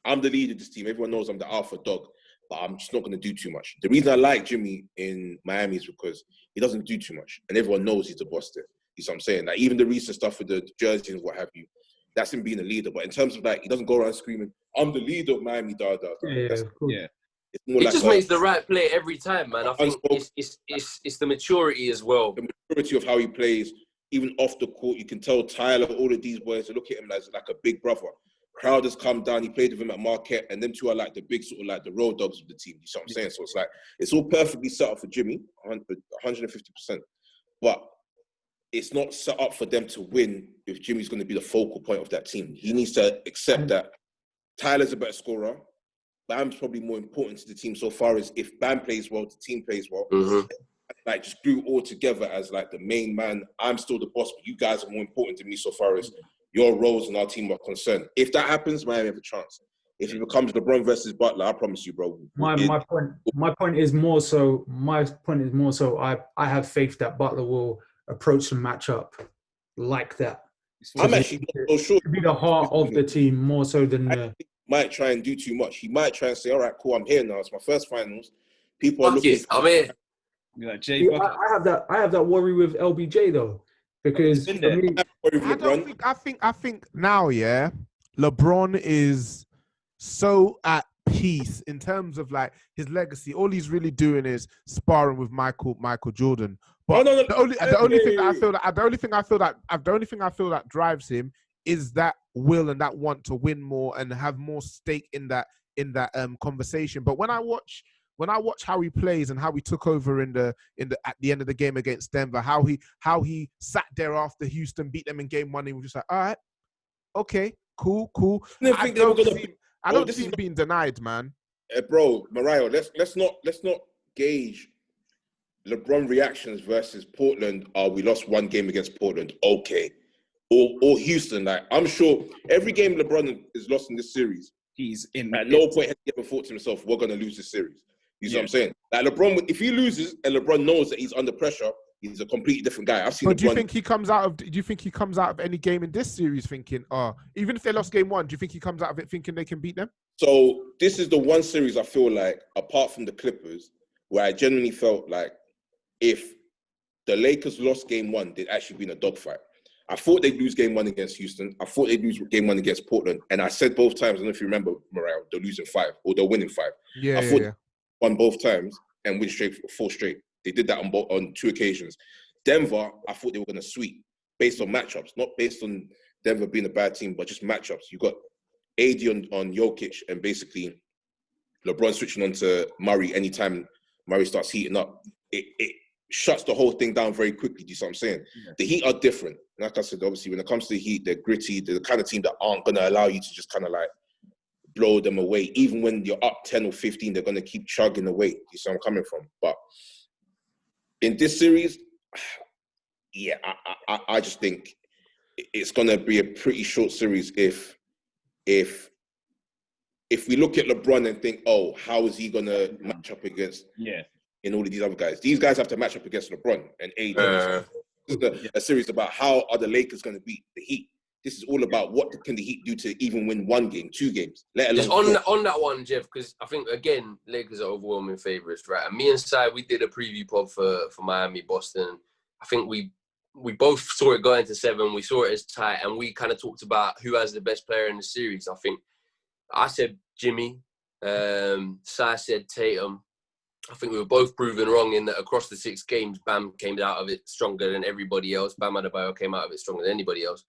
I'm the leader of this team. Everyone knows I'm the alpha dog. but I'm just not going to do too much. The reason I like Jimmy in Miami is because he doesn't do too much, and everyone knows he's the boss there. You see what I'm saying? Like, even the recent stuff with the jerseys and what have you, that's him being a leader. But in terms of, like, he doesn't go around screaming, I'm the leader of Miami, da, da, da. Yeah. It's more He like just makes the right play every time, man. I think it's the maturity as well. The maturity of how he plays, even off the court, you can tell Tyler, all of these boys, they look at him as like a big brother. Crowder's come down, he played with him at Marquette, and them two are like the big sort of like the road dogs of the team. You see what I'm saying? So it's like, it's all perfectly set up for Jimmy, 150%. But it's not set up for them to win if Jimmy's going to be the focal point of that team. He needs to accept that Tyler's a better scorer. Bam's probably more important to the team so far as if Bam plays well, the team plays well. Mm-hmm. Like, just grew all together as like the main man. I'm still the boss, but you guys are more important to me so far as your roles in our team are concerned. If that happens, Miami have a chance. If it becomes LeBron versus Butler, I promise you, bro. My point is more so. I have faith that Butler will approach the matchup like that. I'm actually not so sure. To be the heart of the team more so than the. Might try and do too much. He might try and say, all right, cool, I'm here now. It's my first finals. People are looking. I'm here. Like Jay I have that worry with LBJ though, because for me, I think now, yeah, LeBron is so at peace in terms of like his legacy. All he's really doing is sparring with Michael Jordan. But the only thing I feel that drives him is that will and that want to win more and have more stake in that conversation. But when I watch how he plays and how he took over at the end of the game against Denver, how he sat there after Houston beat them in game 1, he was just like, all right, okay, cool. I don't see him being denied, man. Bro, Mariah, let's not gauge LeBron reactions versus Portland. We lost one game against Portland, okay. Or Houston, like, I'm sure every game LeBron is lost in this series, he's in. At no point has he ever thought to himself, we're going to lose this series. You see what I'm saying? Like, LeBron, if he loses and LeBron knows that he's under pressure, he's a completely different guy. I've seen. But do you think he comes out of any game in this series thinking, even if they lost game 1, do you think he comes out of it thinking they can beat them? So this is the one series I feel like, apart from the Clippers, where I genuinely felt like if the Lakers lost game 1, they'd actually be in a dogfight. I thought they'd lose game 1 against Houston. I thought they'd lose game 1 against Portland. And I said both times, I don't know if you remember, Morale, they're losing 5 or they're winning 5. I thought they won both times and win 4 straight. They did that on 2 occasions. Denver, I thought they were going to sweep based on matchups, not based on Denver being a bad team, but just matchups. You got AD on Jokic and basically LeBron switching on to Murray anytime Murray starts heating up. It shuts the whole thing down very quickly. Do you see what I'm saying? Yeah. The Heat are different. Like I said, obviously, when it comes to the Heat, they're gritty. They're the kind of team that aren't going to allow you to just kind of like blow them away. Even when you're up 10 or 15, they're going to keep chugging away. You see where I'm coming from? But in this series, yeah, I just think it's going to be a pretty short series if we look at LeBron and think, oh, how is he going to match up against in all of these other guys? These guys have to match up against LeBron and AD. This is a series about how are the Lakers going to beat the Heat. This is all about what can the Heat do to even win 1 game, 2 games, let alone just on that one, Jeff, because I think, again, Lakers are overwhelming favourites, right? And me and Sai, we did a preview pod for Miami, Boston. I think we both saw it going to 7. We saw it as tight, and we kind of talked about who has the best player in the series. I think I said Jimmy. Sai said Tatum. I think we were both proven wrong in that across the 6 games, Bam came out of it stronger than everybody else. Bam Adebayo came out of it stronger than anybody else.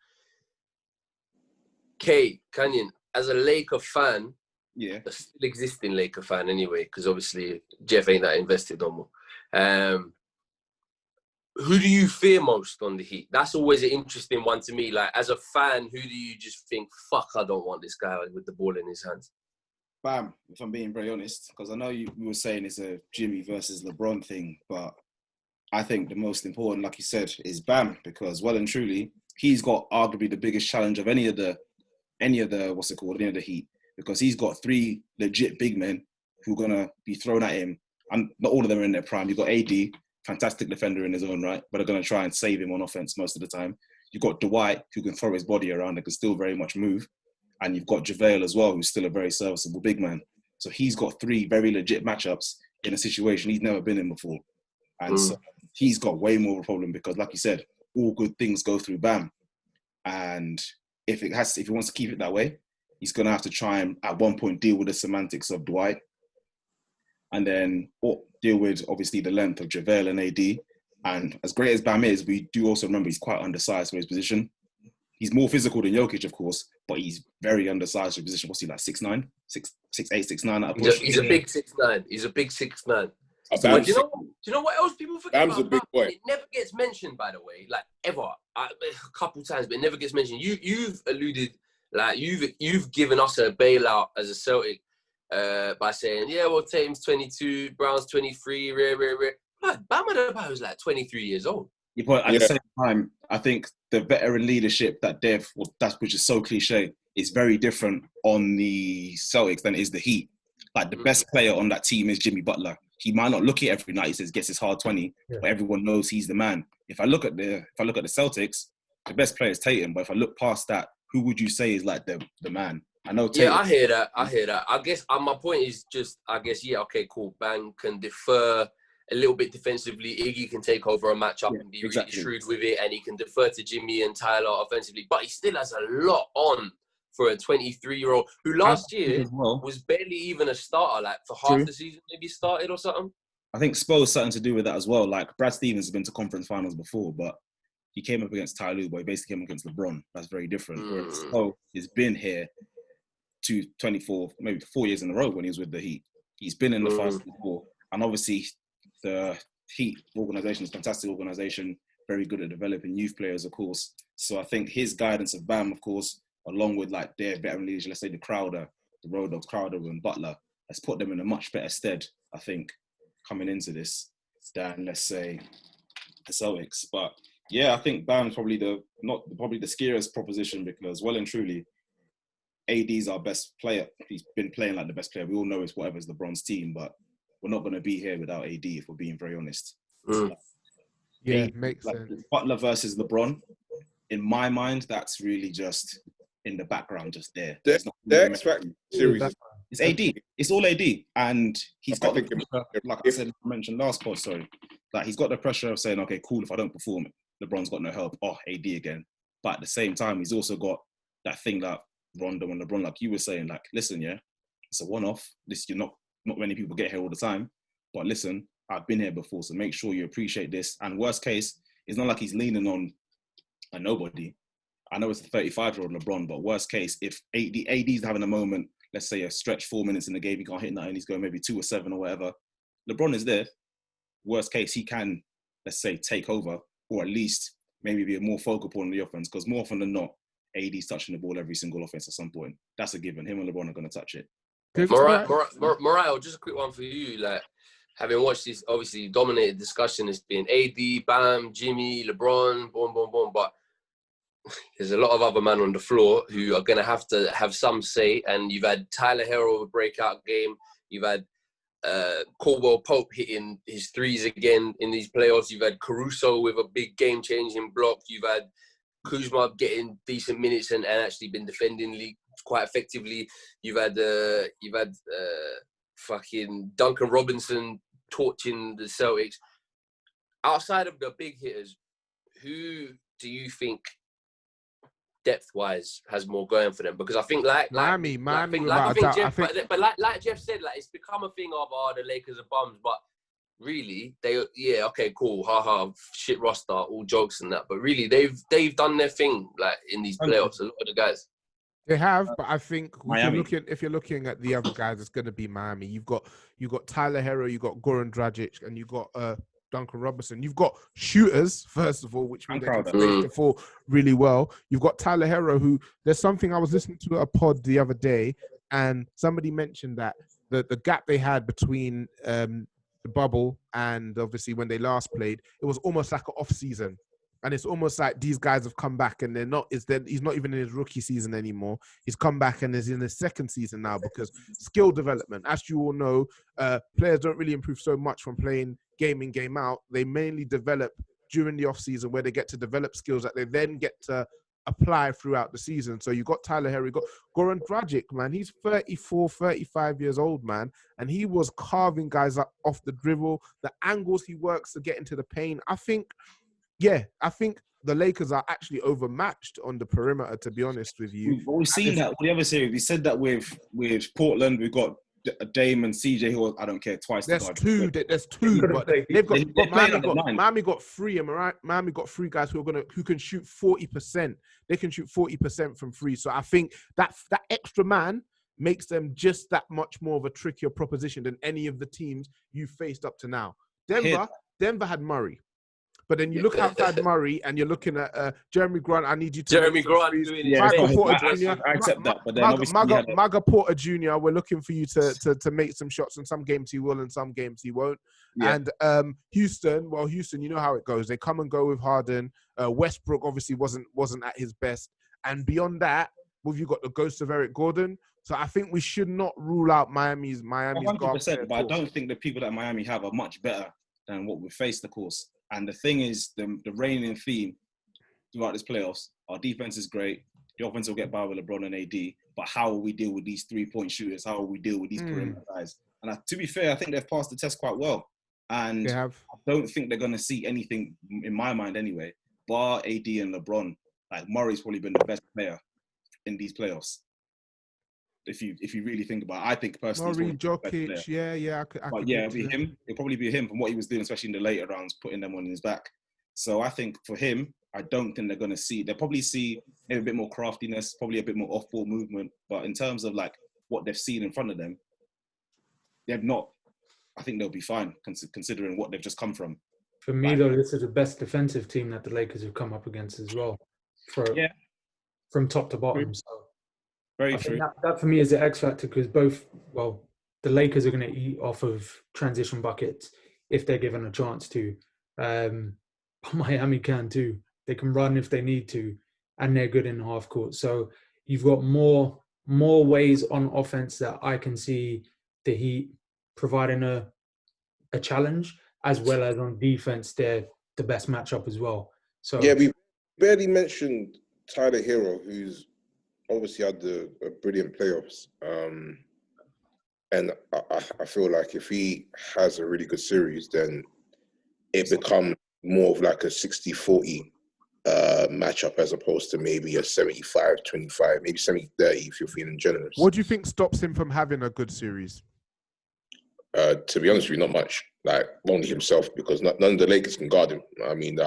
Canyon, as a Laker fan, a still existing Laker fan anyway, because obviously Jeff ain't that invested no more. Who do you fear most on the Heat? That's always an interesting one to me. Like, as a fan, who do you just think, fuck, I don't want this guy with the ball in his hands? Bam, if I'm being very honest, because I know we were saying it's a Jimmy versus LeBron thing, but I think the most important, like you said, is Bam, because well and truly, he's got arguably the biggest challenge of any of the Heat, because he's got 3 legit big men who are going to be thrown at him, and not all of them are in their prime. You've got AD, fantastic defender in his own right, but are going to try and save him on offense most of the time. You've got Dwight, who can throw his body around and can still very much move. And you've got JaVale as well, who's still a very serviceable big man. So he's got 3 very legit matchups in a situation he's never been in before. And so he's got way more of a problem because, like you said, all good things go through Bam. And if he wants to keep it that way, he's going to have to try and at one point deal with the semantics of Dwight, and then deal with obviously the length of JaVale and AD. And as great as Bam is, we do also remember he's quite undersized for his position. He's more physical than Jokic, of course, but he's very undersized for his position. What's he, like 6'9", 6'8", 6'9" at a push? He's a big 6'9". He's a big 6'9". Bam's, Do you know what else people forget Bam's about? a big boy. It never gets mentioned, by the way, like ever. A couple times, but it never gets mentioned. You've alluded, like you've given us a bailout as a Celtic by saying, yeah, well, Tatum's 22, Brown's 23, rare. Bam Adebayo was like 23 years old. Yeah, but at the same time, I think the veteran leadership that which is so cliche, is very different on the Celtics than it is the Heat. Like the best player on that team is Jimmy Butler. He might not look it every night. He gets his hard 20, but everyone knows he's the man. If I look at the Celtics, the best player is Tatum. But if I look past that, who would you say is like the man? I know Tatum. Yeah, I hear that. I guess my point is just, okay, cool. Bang can defer a little bit defensively. Iggy can take over a matchup and be really shrewd with it, and he can defer to Jimmy and Tyler offensively. But he still has a lot on for a 23-year-old who last year was barely even a starter, like for half the season, maybe started or something. I think Spo's something to do with that as well. Like Brad Stevens has been to conference finals before, but he came up against Ty Lue, but he basically came against LeBron. That's very different. Spo has been here to 24, maybe 4 years in a row when he was with the Heat. He's been in the finals before. And obviously the Heat organization is a fantastic organization, very good at developing youth players, of course. So I think his guidance of Bam, of course, along with like their veteran leaders, let's say the Road Dogs, Crowder and Butler, has put them in a much better stead, I think, coming into this than, let's say, the Celtics. But yeah, I think Bam's probably the scariest proposition because, well and truly, AD's our best player. He's been playing like the best player. We all know it's whatever's LeBron's team, but we're not going to be here without AD if we're being very honest. Makes sense. Butler versus LeBron, in my mind, that's really just in the background, just there. The X Factor series. It's AD. It's all AD, and he's got the pressure, like I mentioned last pod. Sorry, like he's got the pressure of saying, "Okay, cool. If I don't perform, LeBron's got no help." Oh, AD again. But at the same time, he's also got that thing that Rondo and LeBron, like you were saying, like, listen, yeah, it's a one-off. You're not many people get here all the time, but listen, I've been here before, so make sure you appreciate this. And worst case, it's not like he's leaning on a nobody. I know it's a 35-year-old LeBron, but worst case, if AD's having a moment, let's say a stretch 4 minutes in the game, he can't hit nothing, he's going maybe 2 or 7 or whatever. LeBron is there. Worst case, he can, let's say, take over, or at least maybe be a more focal point on the offense, because more often than not, AD's touching the ball every single offense at some point. That's a given. Him and LeBron are going to touch it. Mariah, just a quick one for you. Like, having watched this, obviously, dominated discussion has been AD, Bam, Jimmy, LeBron, boom, boom, boom. But there's a lot of other men on the floor who are going to have some say. And you've had Tyler Herro with a breakout game. You've had Caldwell Pope hitting his threes again in these playoffs. You've had Caruso with a big game-changing block. You've had Kuzma getting decent minutes and actually been defending league quite effectively. You've had fucking Duncan Robinson torching the Celtics. Outside of the big hitters, who do you think depth-wise has more going for them? Because I think Miami, like Jeff said, like it's become a thing of the Lakers are bums, but really okay, cool, haha, shit roster, all jokes and that, but really they've done their thing like in these playoffs. A lot of the guys. They have, but I think if you're looking at the other guys, it's going to be Miami. You've got Tyler Herro, you've got Goran Dragic, and you've got Duncan Robinson. You've got shooters, first of all, which means they can space the floor really well. You've got Tyler Herro, who there's something I was listening to a pod the other day, and somebody mentioned that the gap they had between the bubble and obviously when they last played, it was almost like an off season. And it's almost like these guys have come back and he's not even in his rookie season anymore. He's come back and is in his second season now because skill development, as you all know, players don't really improve so much from playing game in, game out. They mainly develop during the off season where they get to develop skills that they then get to apply throughout the season. So you got Tyler Herro, you got Goran Dragic, man. He's 34, 35 years old, man. And he was carving guys up off the dribble, the angles he works to get into the paint. I think the Lakers are actually overmatched on the perimeter, to be honest with you. We've seen that with the other series. We said that with Portland, we've got Dame and CJ, who I don't care, twice. There's two, but they've got Miami got three, and Miami got three guys who can shoot 40%. They can shoot 40% from free. So I think that extra man makes them just that much more of a trickier proposition than any of the teams you faced up to now. Denver had Murray. But then you look outside Murray and you're looking at Jeremy Grant. I need you to... Jeremy Grant doing it. Michael Porter Jr. I accept that. But then Maga Porter Jr., we're looking for you to make some shots. In some games he will, in some games he won't. Yeah. And Houston, you know how it goes. They come and go with Harden. Westbrook obviously wasn't at his best. And beyond that, you got the ghost of Eric Gordon. So I think we should not rule out Miami's 100%, but I don't think the people that Miami have are much better than what we faced, of course. And the thing is, the reigning theme throughout this playoffs, our defense is great. The offense will get by with LeBron and AD. But how will we deal with these three-point shooters? How will we deal with these perimeter guys? And to be fair, I think they've passed the test quite well. And I don't think they're going to see anything, in my mind anyway, bar AD and LeBron. Like, Murray's probably been the best player in these playoffs. If you really think about it, I think personally. Murray, Jokic, it'll be him. It'll probably be him from what he was doing, especially in the later rounds, putting them on his back. So I think for him, I don't think they're going to see. They'll probably see maybe a bit more craftiness, probably a bit more off-ball movement. But in terms of like what they've seen in front of them, they've not. I think they'll be fine considering what they've just come from. For me, though, this is the best defensive team that the Lakers have come up against as well, from top to bottom. So. Very true. That for me is the X factor because the Lakers are going to eat off of transition buckets if they're given a chance to. But Miami can too. They can run if they need to, and they're good in half court. So you've got more ways on offense that I can see the Heat providing a challenge, as well as on defense, they're the best matchup as well. So we barely mentioned Tyler Herro, who's obviously had a brilliant playoffs. And I feel like if he has a really good series, then it becomes more of like a 60-40 matchup as opposed to maybe a 75-25, maybe 70-30 if you're feeling generous. What do you think stops him from having a good series? To be honest with you, not much. Like, only himself, because none of the Lakers can guard him. I mean,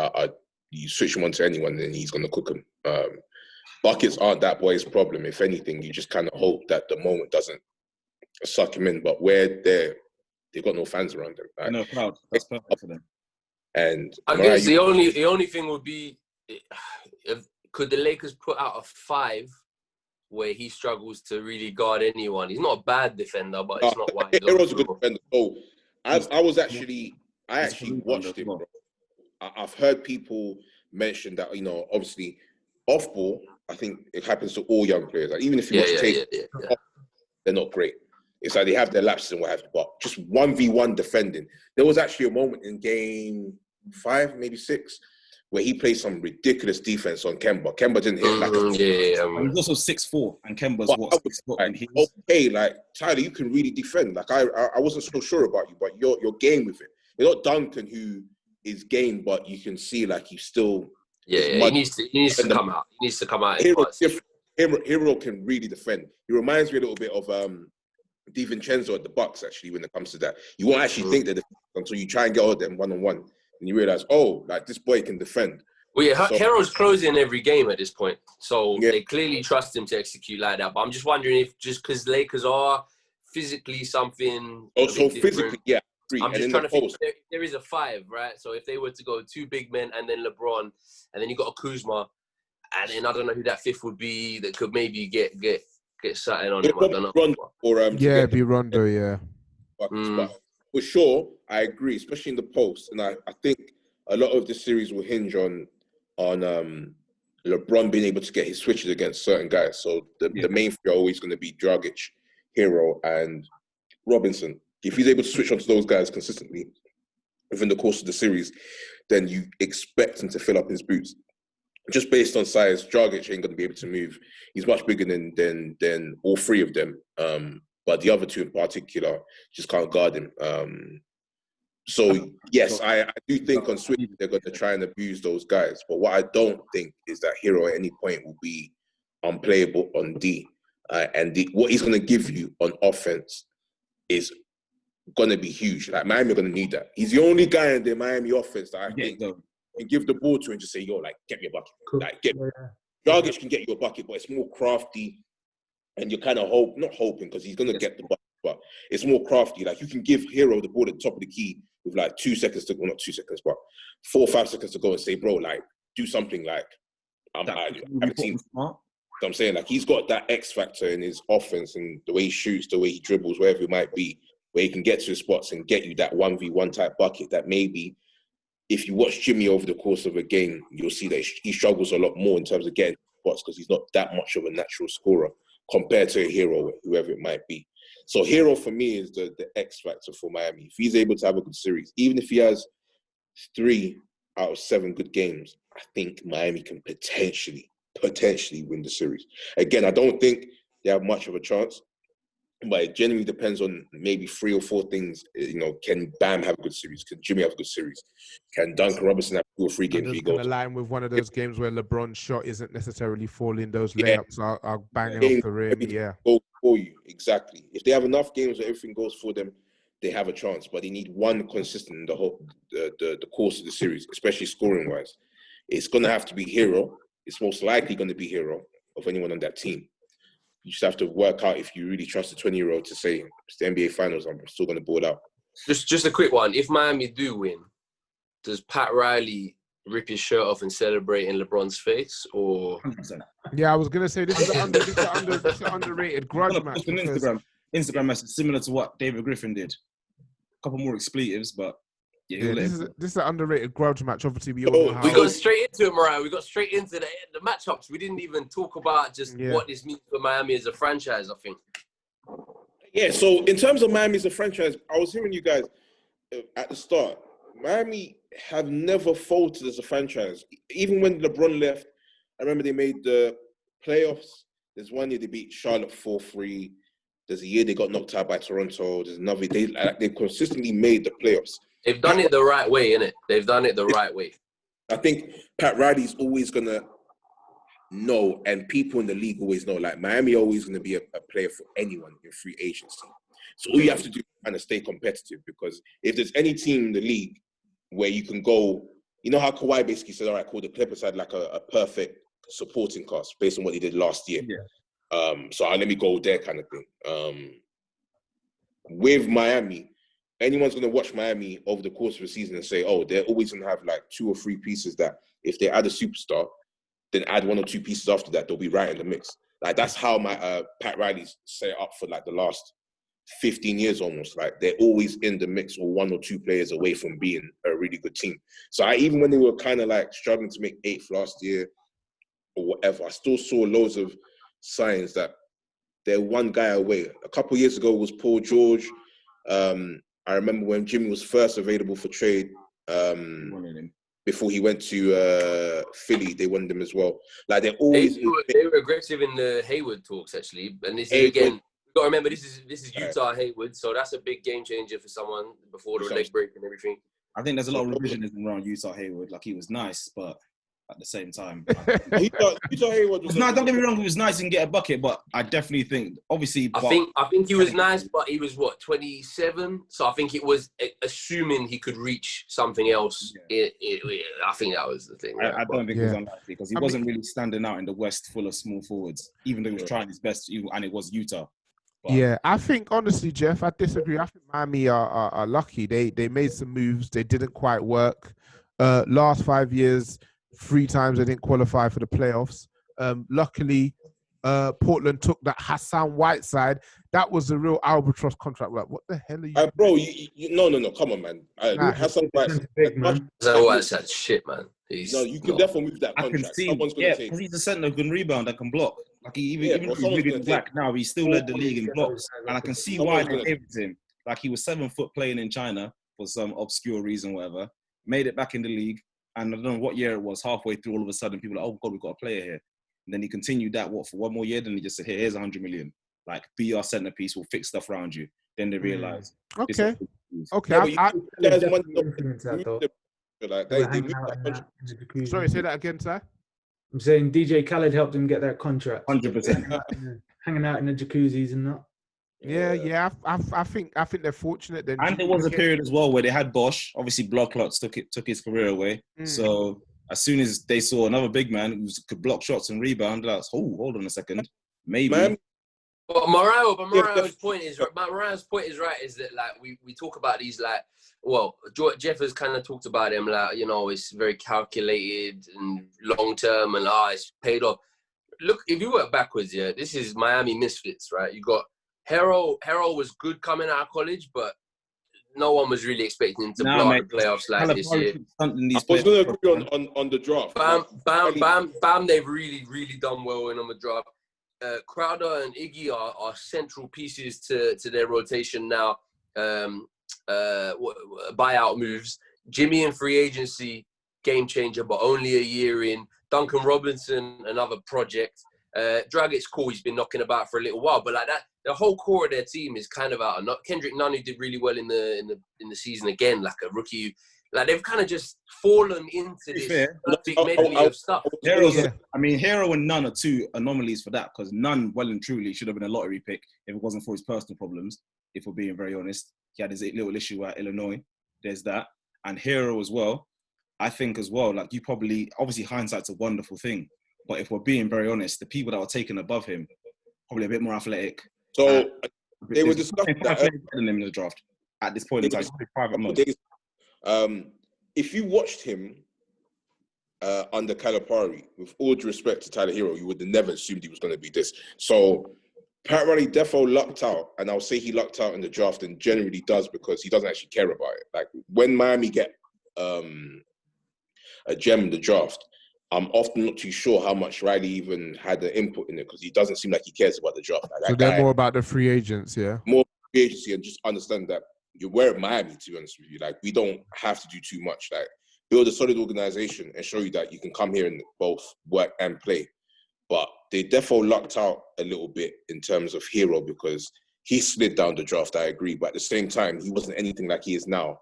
you switch him on to anyone, then he's going to cook him. Buckets aren't that boy's problem. If anything, you just kind of hope that the moment doesn't suck him in. But where they've got no fans around them. Like, no crowd. That's perfect for them. And I guess the only thing would be, could the Lakers put out a 5 where he struggles to really guard anyone? He's not a bad defender, but it's not why he's Herro's a good defender. Oh, I actually watched him, bro. I've heard people mention that, obviously off ball, I think it happens to all young players. Like, even if you watch tape, they're not great. It's like they have their lapses and what have you, but just 1v1 defending. There was actually a moment in game 5, maybe 6, where he played some ridiculous defense on Kemba. Kemba didn't hit like He's also 6'4", and Kemba's 6 foot. Okay, like, Tyler, you can really defend. Like, I wasn't so sure about you, but you're game with it. You're not Duncan, who is game, but you can see like he's still. He needs to come out. He needs to come out. Herro can really defend. He reminds me a little bit of DiVincenzo at the Bucks, actually, when it comes to that. You won't actually think they're defending until you try and get all of them one-on-one. And you realize, like, this boy can defend. Well, Herro's closing every game at this point. So they clearly trust him to execute like that. But I'm just wondering if just because Lakers are physically something. Oh, so physically, yeah. I'm just trying to think if there is a 5, right? So if they were to go 2 big men and then LeBron, and then you got a Kuzma, and then I don't know who that 5th would be that could maybe get something on him. I don't know. It'd be Rondo, yeah. But for sure, I agree, especially in the post. And I think a lot of the series will hinge on LeBron being able to get his switches against certain guys. So the main 3 are always going to be Dragic, Herro, and Robinson. If he's able to switch onto those guys consistently within the course of the series, then you expect him to fill up his boots. just based on size, Dragic ain't going to be able to move. He's much bigger than all three of them. But the other two in particular just can't guard him. So yes, I do think on Switch they're going to try and abuse those guys. But what I don't think is that Hero at any point will be unplayable on D. And what he's going to give you on offense is going to be huge. Like Miami are going to need that. He's the only guy in the Miami offense that I think can give the ball to and just say, "Yo, like get me a bucket." Cool. Like Dragic can get you a bucket, but it's more crafty, and you're kind of not hoping because he's going to get the bucket, but it's more crafty. Like you can give Hero the ball at the top of the key with like 2 seconds to, well, not 2 seconds, but 4 or 5 seconds to go and say, "Bro, like do something." Like I have a team. So I'm saying like he's got that X factor in his offense and the way he shoots, the way he dribbles, wherever it might be, where he can get to his spots and get you that 1v1 type bucket that maybe if you watch Jimmy over the course of a game, you'll see that he struggles a lot more in terms of getting spots because he's not that much of a natural scorer compared to a Hero, whoever it might be. So Hero for me is the X factor for Miami. If he's able to have a good series, even if he has 3 out of 7 good games, I think Miami can potentially win the series. Again, I don't think they have much of a chance, but it genuinely depends on maybe 3 or 4 things. You know, can Bam have a good series? Can Jimmy have a good series? Can Duncan Robinson have 2 or 3 games? I'm just going to line with one of those games where LeBron's shot isn't necessarily falling. Those layups are banging off the rim. Yeah, go for you exactly. If they have enough games where everything goes for them, they have a chance. But they need one consistent in the whole the course of the series, especially scoring wise. It's going to have to be Hero. It's most likely going to be Hero of anyone on that team. You just have to work out if you really trust a 20-year-old to say, it's the NBA Finals, I'm still going to ball out. Just a quick one. If Miami do win, does Pat Riley rip his shirt off and celebrate in LeBron's face? Or 100%. Yeah, I was going to say this is an underrated grudge match. Instagram message similar to what David Griffin did. A couple more expletives, but yeah, this is an underrated grudge match. Obviously, we all know how we got straight into it, Mariah. We got straight into the matchups. We didn't even talk about just what this means for Miami as a franchise, I think. Yeah, so in terms of Miami as a franchise, I was hearing you guys at the start. Miami have never faltered as a franchise. Even when LeBron left, I remember they made the playoffs. There's one year they beat Charlotte 4-3. There's a year they got knocked out by Toronto. There's another they've consistently made the playoffs. They've done it the right way, innit? They've done it the right way. I think Pat Riley's always going to know, and people in the league always know, like Miami always going to be a player for anyone in free agency. So all you have to do is kind of stay competitive, because if there's any team in the league where you can go, you know how Kawhi basically said, all right, cool, the Clippers had like a perfect supporting cast based on what he did last year. Yeah. So let me go there kind of thing. With Miami, anyone's going to watch Miami over the course of the season and say, oh, they're always going to have like 2 or 3 pieces that if they add a superstar, then add 1 or 2 pieces after that, they'll be right in the mix. Like that's how my Pat Riley's set it up for like the last 15 years almost. Like they're always in the mix, or 1 or 2 players away from being a really good team. So even when they were kind of like struggling to make 8th last year or whatever, I still saw loads of signs that they're one guy away. A couple of years ago was Paul George. I remember when Jimmy was first available for trade, before he went to Philly, they wanted him as well. Like they're always they were aggressive in the Hayward talks actually, and this is again. You've got to remember this is Utah Hayward, so that's a big game changer for someone before the leg break and everything. I think there's a lot of revisionism around Utah Hayward. Like he was nice, but at the same time, Utah Hayward was no. Don't get me wrong, he was nice and get a bucket, but I definitely think, obviously, I think he was nice, but he was 27, so I think it was assuming he could reach something else. Yeah. I think that was the thing. Right? I don't think it was unlikely because he wasn't really standing out in the West full of small forwards, even though he was trying his best, and it was Utah. But yeah, I think honestly, Jeff, I disagree. I think Miami are lucky. They made some moves. They didn't quite work. Last 5 years, 3 times they didn't qualify for the playoffs. Luckily, Portland took that Hassan Whiteside. That was a real albatross contract. Like, what the hell are you? Bro, no, come on, man. Hassan Whiteside, Hassan Whiteside, shit, man. You can definitely move that contract. I can see, because he's a centre who can rebound, that can block. Like even though he's really black now, he still led the league in blocks, and I can see why they gave it to him. Like he was 7 foot playing in China for some obscure reason, whatever. Made it back in the league, And I don't know what year it was. Halfway through, all of a sudden, people are like, "Oh God, we've got a player here." And then he continued that for one more year. Then he just said, "Here's 100 million. Like, be our centerpiece. We'll fix stuff around you." Then they realized. Okay. Okay. Yeah, but you guys definitely want influence that, though. like They were they hanging moved out that in contract. the jacuzzi. Sorry, say that again, sir. I'm saying DJ Khaled helped him get that contract. 100%. Hanging out in the jacuzzis and that. Yeah. I think they're fortunate. Then And there was a period as well where they had Bosch. Obviously, blood clots took his career away. So as soon as they saw another big man who could block shots and rebound, they're like, "Oh, hold on a second, maybe." Man, But Mariah's point is right. Is that like we talk about these like, well, Jeff has kind of talked about him like, you know, it's very calculated and long term and it's paid off. Look, if you work backwards, yeah, this is Miami Misfits, right? You got Hero was good coming out of college, but no one was really expecting him to blow up the playoffs like this year. I was going to agree on the draft. Bam, they've really, really done well in on the draft. Crowder and Iggy are central pieces to their rotation now. Buyout moves. Jimmy in free agency, game changer, but only a year in. Duncan Robinson, another project. Dragic's cool. He's been knocking about for a little while, but like that, the whole core of their team is kind of out. Kendrick Nunn, who did really well in the season again, like a rookie. Like they've kind of just fallen into this perfect medley of stuff. Hero and Nunn are two anomalies for that, because Nunn, well and truly, should have been a lottery pick if it wasn't for his personal problems. If we're being very honest, he had his little issue at Illinois. There's that, and Hero as well. I think as well, like obviously hindsight's a wonderful thing, but if we're being very honest, the people that were taken above him probably a bit more athletic. So they were discussing that in the draft at this point in time. If you watched him under Calipari, with all due respect to Tyler Hero, you would have never assumed he was going to be this. So Pat Riley defo lucked out, and I'll say he lucked out in the draft, and generally does, because he doesn't actually care about it. Like when Miami get a gem in the draft, I'm often not too sure how much Riley even had an input in it, because he doesn't seem like he cares about the draft. Like, so they're more about the free agents, yeah? More free agency, and just understand that we're at Miami, to be honest with you. Like, we don't have to do too much. Like, build a solid organization and show you that you can come here and both work and play. But they defo lucked out a little bit in terms of Hero, because he slid down the draft, I agree. But at the same time, he wasn't anything like he is now.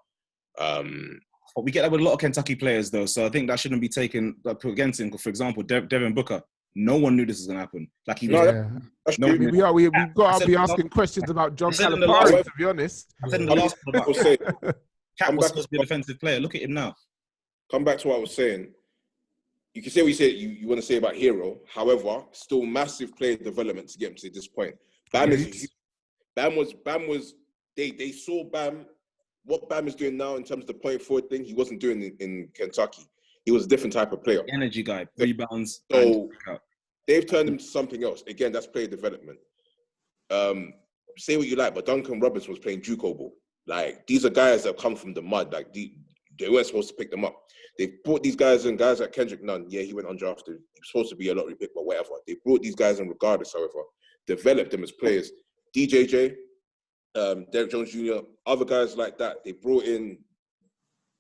But we get that with a lot of Kentucky players, though. So I think that shouldn't be taken put against him. For example, Devin Booker. No one knew this was going to happen. Like he was. We've got to be asking questions about John Calipari, to be honest. I said in the last one about Cat was supposed to be a defensive player. Look at him now. Come back to what I was saying. You can say what you said. You want to say about Hero. However, still massive player development to get him to this point. Bam was. They saw Bam. What Bam is doing now in terms of the point forward thing, he wasn't doing in Kentucky. He was a different type of player. Energy guy, rebounds. So they've turned him to something else. Again, that's player development. Say what you like, but Duncan Robinson was playing JUCO ball. Like, these are guys that come from the mud. Like, they weren't supposed to pick them up. They brought these guys in, guys like Kendrick Nunn. Yeah, he went undrafted. He was supposed to be a lottery pick, but whatever. They brought these guys in regardless, however. Developed them as players. DJJ, Derek Jones Jr., other guys like that, they brought in,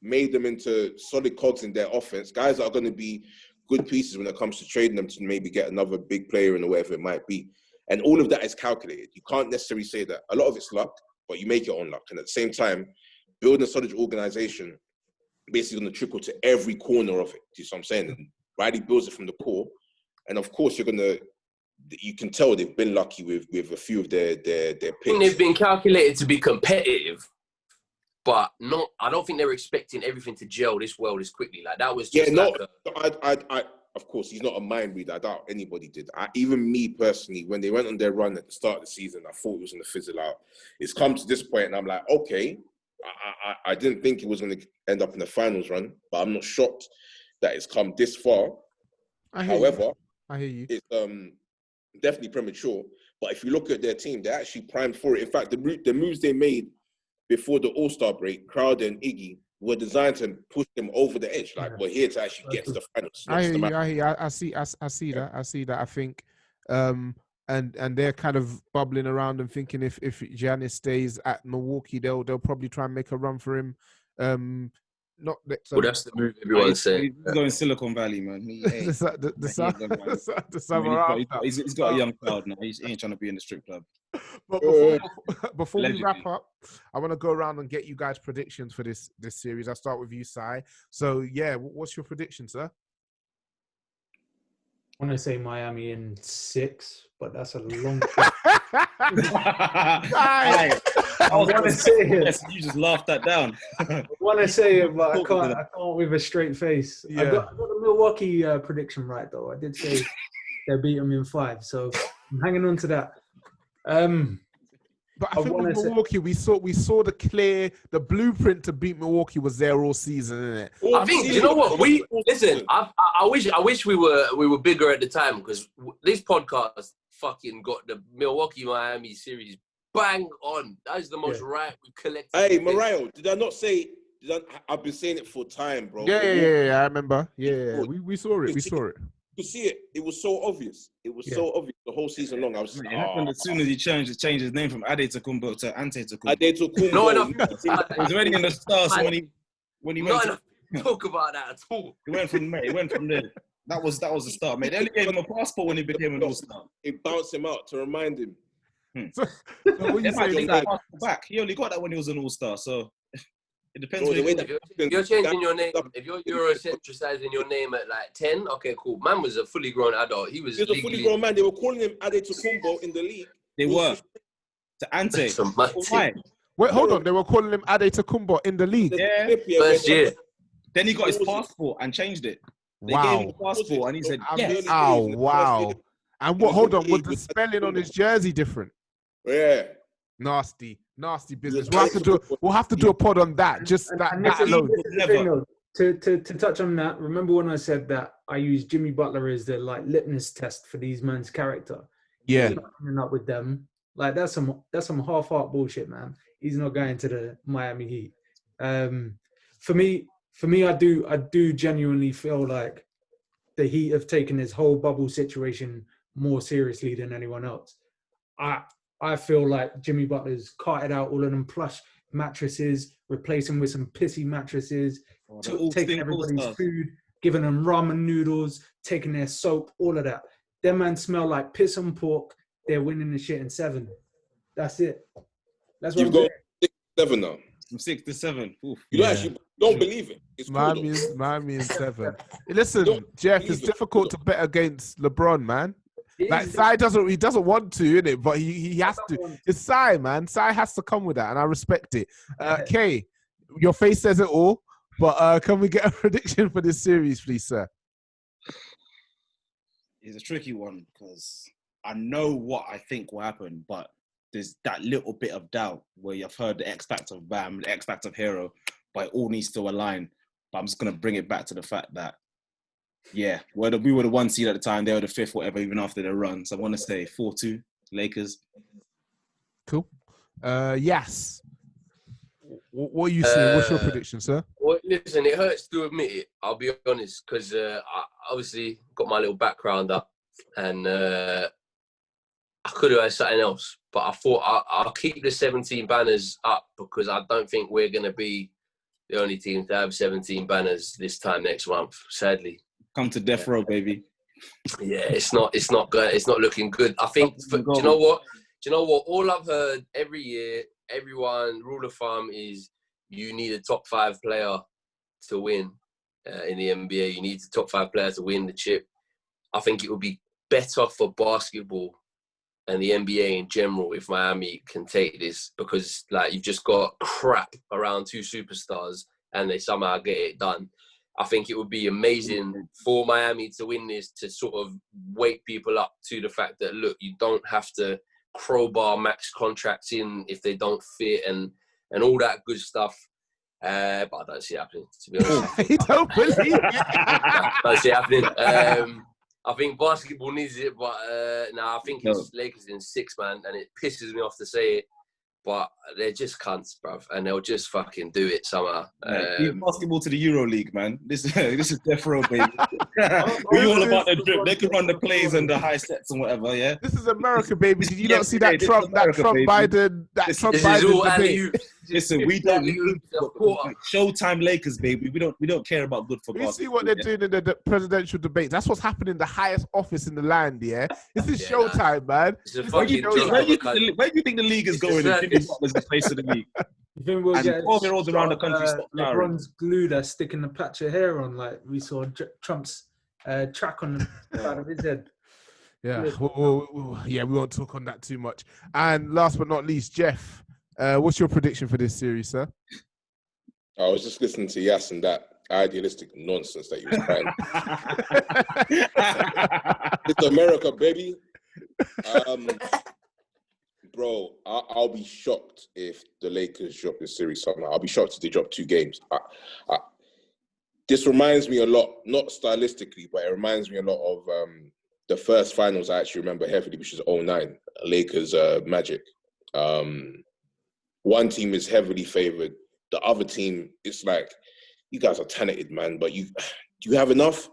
made them into solid cogs in their offense. Guys that are going to be good pieces when it comes to trading them to maybe get another big player in or whatever it might be. And all of that is calculated. You can't necessarily say that. A lot of it's luck, but you make your own luck. And at the same time, building a solid organization basically going to trickle to every corner of it. Do you see what I'm saying? And Riley builds it from the core. And of course, you can tell they've been lucky with a few of their picks. I think they've been calculated to be competitive, but I don't think they were expecting everything to gel this well this quickly. Like, that was just of course, he's not a mind reader. I doubt anybody did. Even me personally, when they went on their run at the start of the season, I thought it was going to fizzle out. It's come to this point, and I'm like, okay, I didn't think it was going to end up in the finals run, but I'm not shocked that it's come this far. However, I hear you. It's definitely premature. But if you look at their team, they're actually primed for it. In fact, the moves they made before the All-Star break, Crowder and Iggy, were designed to push them over the edge. Like, we're here to actually get to the finals. I hear you. I see that. I think, and they're kind of bubbling around and thinking if Giannis stays at Milwaukee, they'll probably try and make a run for him not next. Well, that's the move everyone's saying. He's going Silicon Valley, man. the summer after. He's got a young child now. He ain't trying to be in the strip club. But before we wrap up, I want to go around and get you guys predictions for this series. I'll start with you, Sai. So yeah, what's your prediction, sir? I want to say Miami in 6, but that's a long. I want to say it. You just laughed that down. I want to say it, but I can't with a straight face. Yeah. I got the Milwaukee prediction right, though. I did say they beat them in 5, so I'm hanging on to that. But I think with Milwaukee, we saw the blueprint to beat Milwaukee was there all season, isn't it? I think, you know what? I wish we were bigger at the time, because this podcast fucking got the Milwaukee-Miami series bang on. That is the most right we've collected. Hey, Mariah, did I not say? I've been saying it for time, bro. Yeah, I remember. Yeah, we saw it. We saw it. You see it. It was so obvious. It was so obvious the whole season long. I was. It happened as soon as he changed his name from Adetokounmpo to Antetokounmpo. Adetokounmpo. No enough. It was already in the stars when he went. Talk about that at all. He went from there. That was the start, mate. They only gave him a passport when he became an all-star. It bounced him out to remind him. So what you saying? Back. He only got that when he was an all-star. So it depends. If you're changing your name, if you're Eurocentricizing your name at like 10, okay, cool. Man was a fully grown adult. He was a fully grown man. They were calling him Adetokounmpo in the league. They were. To Ante. Why? Wait, hold on. They were calling him Adetokounmpo in the league. Yeah. First year. Then he got his passport and changed it. They gave him a passport and he said, yes. Oh, wow. And what? Hold on. Was the spelling on his jersey different? Yeah. Nasty business. We'll have to do a pod on that. Just that alone. To touch on that, remember when I said that I used Jimmy Butler as the litmus test for these men's character? Yeah. He's not coming up with them. Like that's some half-heart bullshit, man. He's not going to the Miami Heat. For me, I do genuinely feel like the Heat have taken this whole bubble situation more seriously than anyone else. I feel like Jimmy Butler's carted out all of them plush mattresses, replacing with some pissy mattresses, taking everybody's food, giving them ramen noodles, taking their soap, all of that. Them man smell like piss and pork. They're winning the shit in 7. That's it. That's what You've got 6-7 now. From 6 to 7. Oof. You actually don't believe it. It's Miami in 7. Listen, Jeff, it's difficult to bet against LeBron, man. Like Sai doesn't want to, innit? But he has to. It's Sai, man. Sai has to come with that, and I respect it. Kay, your face says it all. But can we get a prediction for this series, please, sir? It's a tricky one because I know what I think will happen, but there's that little bit of doubt where you've heard the X Factor of Bam, the X Factor of Hero, but it all needs to align. But I'm just going to bring it back to the fact that, yeah, we were the 1 seed at the time. They were the 5th, whatever, even after their run. So I want to say 4-2, Lakers. Cool. Yes. What are you saying? What's your prediction, sir? Well, listen, it hurts to admit it. I'll be honest, because I obviously got my little background up, and I could have had something else. But I thought I'll keep the 17 banners up because I don't think we're going to be the only team to have 17 banners this time next month, sadly. Come to death row, baby. Yeah, it's not good. It's not looking good. I think, do you know what? All I've heard every year, everyone, rule of thumb is you need a top 5 player to win in the NBA. You need the top 5 player to win the chip. I think it would be better for basketball and the NBA in general if Miami can take this, because you've just got crap around 2 superstars and they somehow get it done. I think it would be amazing for Miami to win this, to sort of wake people up to the fact that, look, you don't have to crowbar max contracts in if they don't fit and all that good stuff. But I don't see it happening, to be honest. You don't believe it? I don't see it happening. I think basketball needs it, but I think it's Lakers in 6, man, and it pisses me off to say it, but they're just cunts, bruv, and they'll just fucking do it somehow. Leave basketball to the Euro League, man. This is death row, baby. We're all about the drip. They can run the plays and the high sets and whatever, yeah? This is America, baby. Did you not see that Trump Biden debate? Listen, we don't need Showtime Lakers, baby. We don't care about good for We basketball. see what they're doing in the presidential debates. That's what's happening in the highest office in the land, yeah? This is Showtime, man. Where do you think the league is going if Jimmy Butler's the face of the league? You think we'll get 12-year-olds around the country stop showering? LeBron's glue that's sticking the patch of hair on, like we saw Trump's track on the side of his head. Yeah, we won't talk on that too much. And last but not least, Jeff, what's your prediction for this series, sir? I was just listening to Yas and that idealistic nonsense that he was crying. It's America, baby. Bro, I'll be shocked if the Lakers drop this series somehow. I'll be shocked if they drop 2 games. This reminds me a lot, not stylistically, but it reminds me a lot of the first finals I actually remember heavily, which is 2009, Lakers Magic. One team is heavily favored. The other team, it's like, you guys are talented, man, but do you have enough?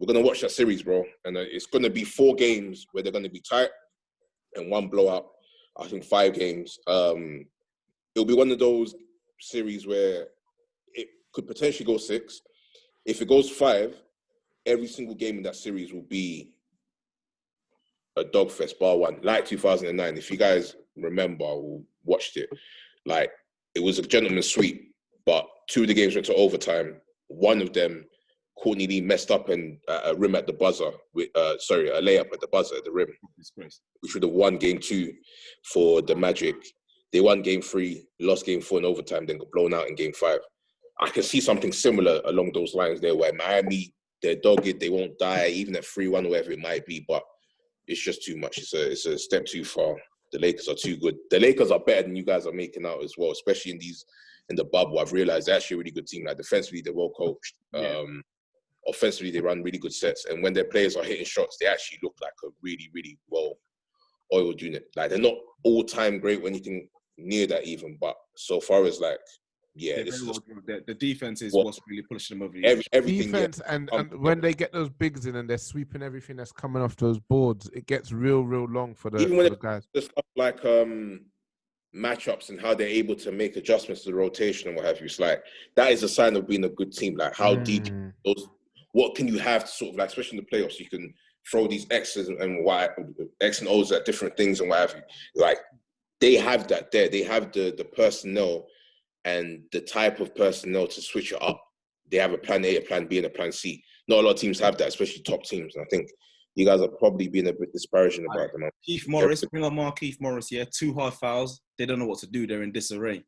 We're going to watch that series, bro. And it's going to be 4 games where they're going to be tight and 1 blowout. I think 5 games. It'll be one of those series where it could potentially go 6. If it goes 5, every single game in that series will be a dogfest, bar one, like 2009. If you guys remember or watched it, like, it was a gentleman's sweep, but 2 of the games went to overtime. One of them, Courtney Lee messed up and a rim at the buzzer, a layup at the buzzer at the rim, which would have won game 2 for the Magic. They won game 3, lost game 4 in overtime, then got blown out in game 5. I can see something similar along those lines there, where Miami, they're dogged, they won't die, even at 3-1, whatever it might be, but it's just too much. It's a step too far. The Lakers are too good. The Lakers are better than you guys are making out as well, especially in the bubble. I've realized they're actually a really good team. Like, defensively, they're well coached. Yeah. Offensively, they run really good sets. And when their players are hitting shots, they actually look like a really, really well-oiled unit. Like, they're not all-time great or anything near that even, but so far as, like, yeah, this is the defense is what's really pushing them over the edge. Everything, defense, yeah. and when they get those bigs in and they're sweeping everything that's coming off those boards, it gets real long for the, even when the guys. Just stuff like matchups and how they're able to make adjustments to the rotation and what have you. It's like, that is a sign of being a good team. Like, how deep those, what can you have to sort of, like, especially in the playoffs, you can throw these X's and Y, X and O's at different things and what have you. Like, they have that there. They have the personnel and the type of personnel to switch it up. They have a plan A, a plan B, and a plan C. Not a lot of teams have that, especially top teams. And I think you guys are probably being a bit disparaging about them. Keith Morris, bring up Keith Morris, yeah. 2 hard fouls. They don't know what to do. They're in disarray.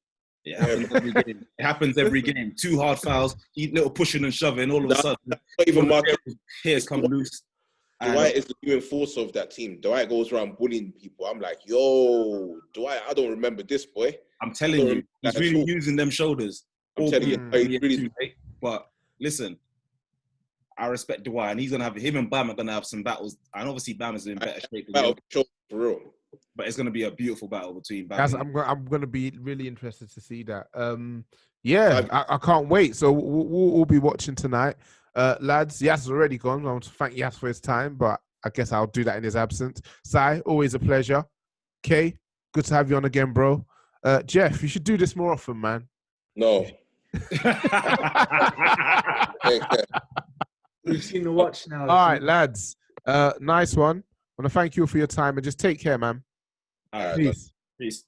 It happens every game. It happens every game. 2 hard fouls, little pushing and shoving. All of a sudden, not even Marcus. Hairs come loose. Dwight is the new enforcer of that team. Dwight goes around bullying people. I'm like, yo, Dwight, I don't remember this, boy. I'm telling you, he's really using them shoulders. I'm telling you, he's really. But listen, I respect Dwight, and he's gonna have him and Bam are gonna have some battles. And obviously, Bam is in better shape. For real. But it's gonna be a beautiful battle between Bam. Guys, I'm gonna be really interested to see that. I can't wait. So we'll be watching tonight. Lads, Yas is already gone. I want to thank Yas for his time, but I guess I'll do that in his absence. Sai, always a pleasure. Kay, good to have you on again, bro. Jeff, you should do this more often, man. No. We've seen the watch now. All right, lads. Nice one. I want to thank you for your time and just take care, man. All right. Peace. Peace.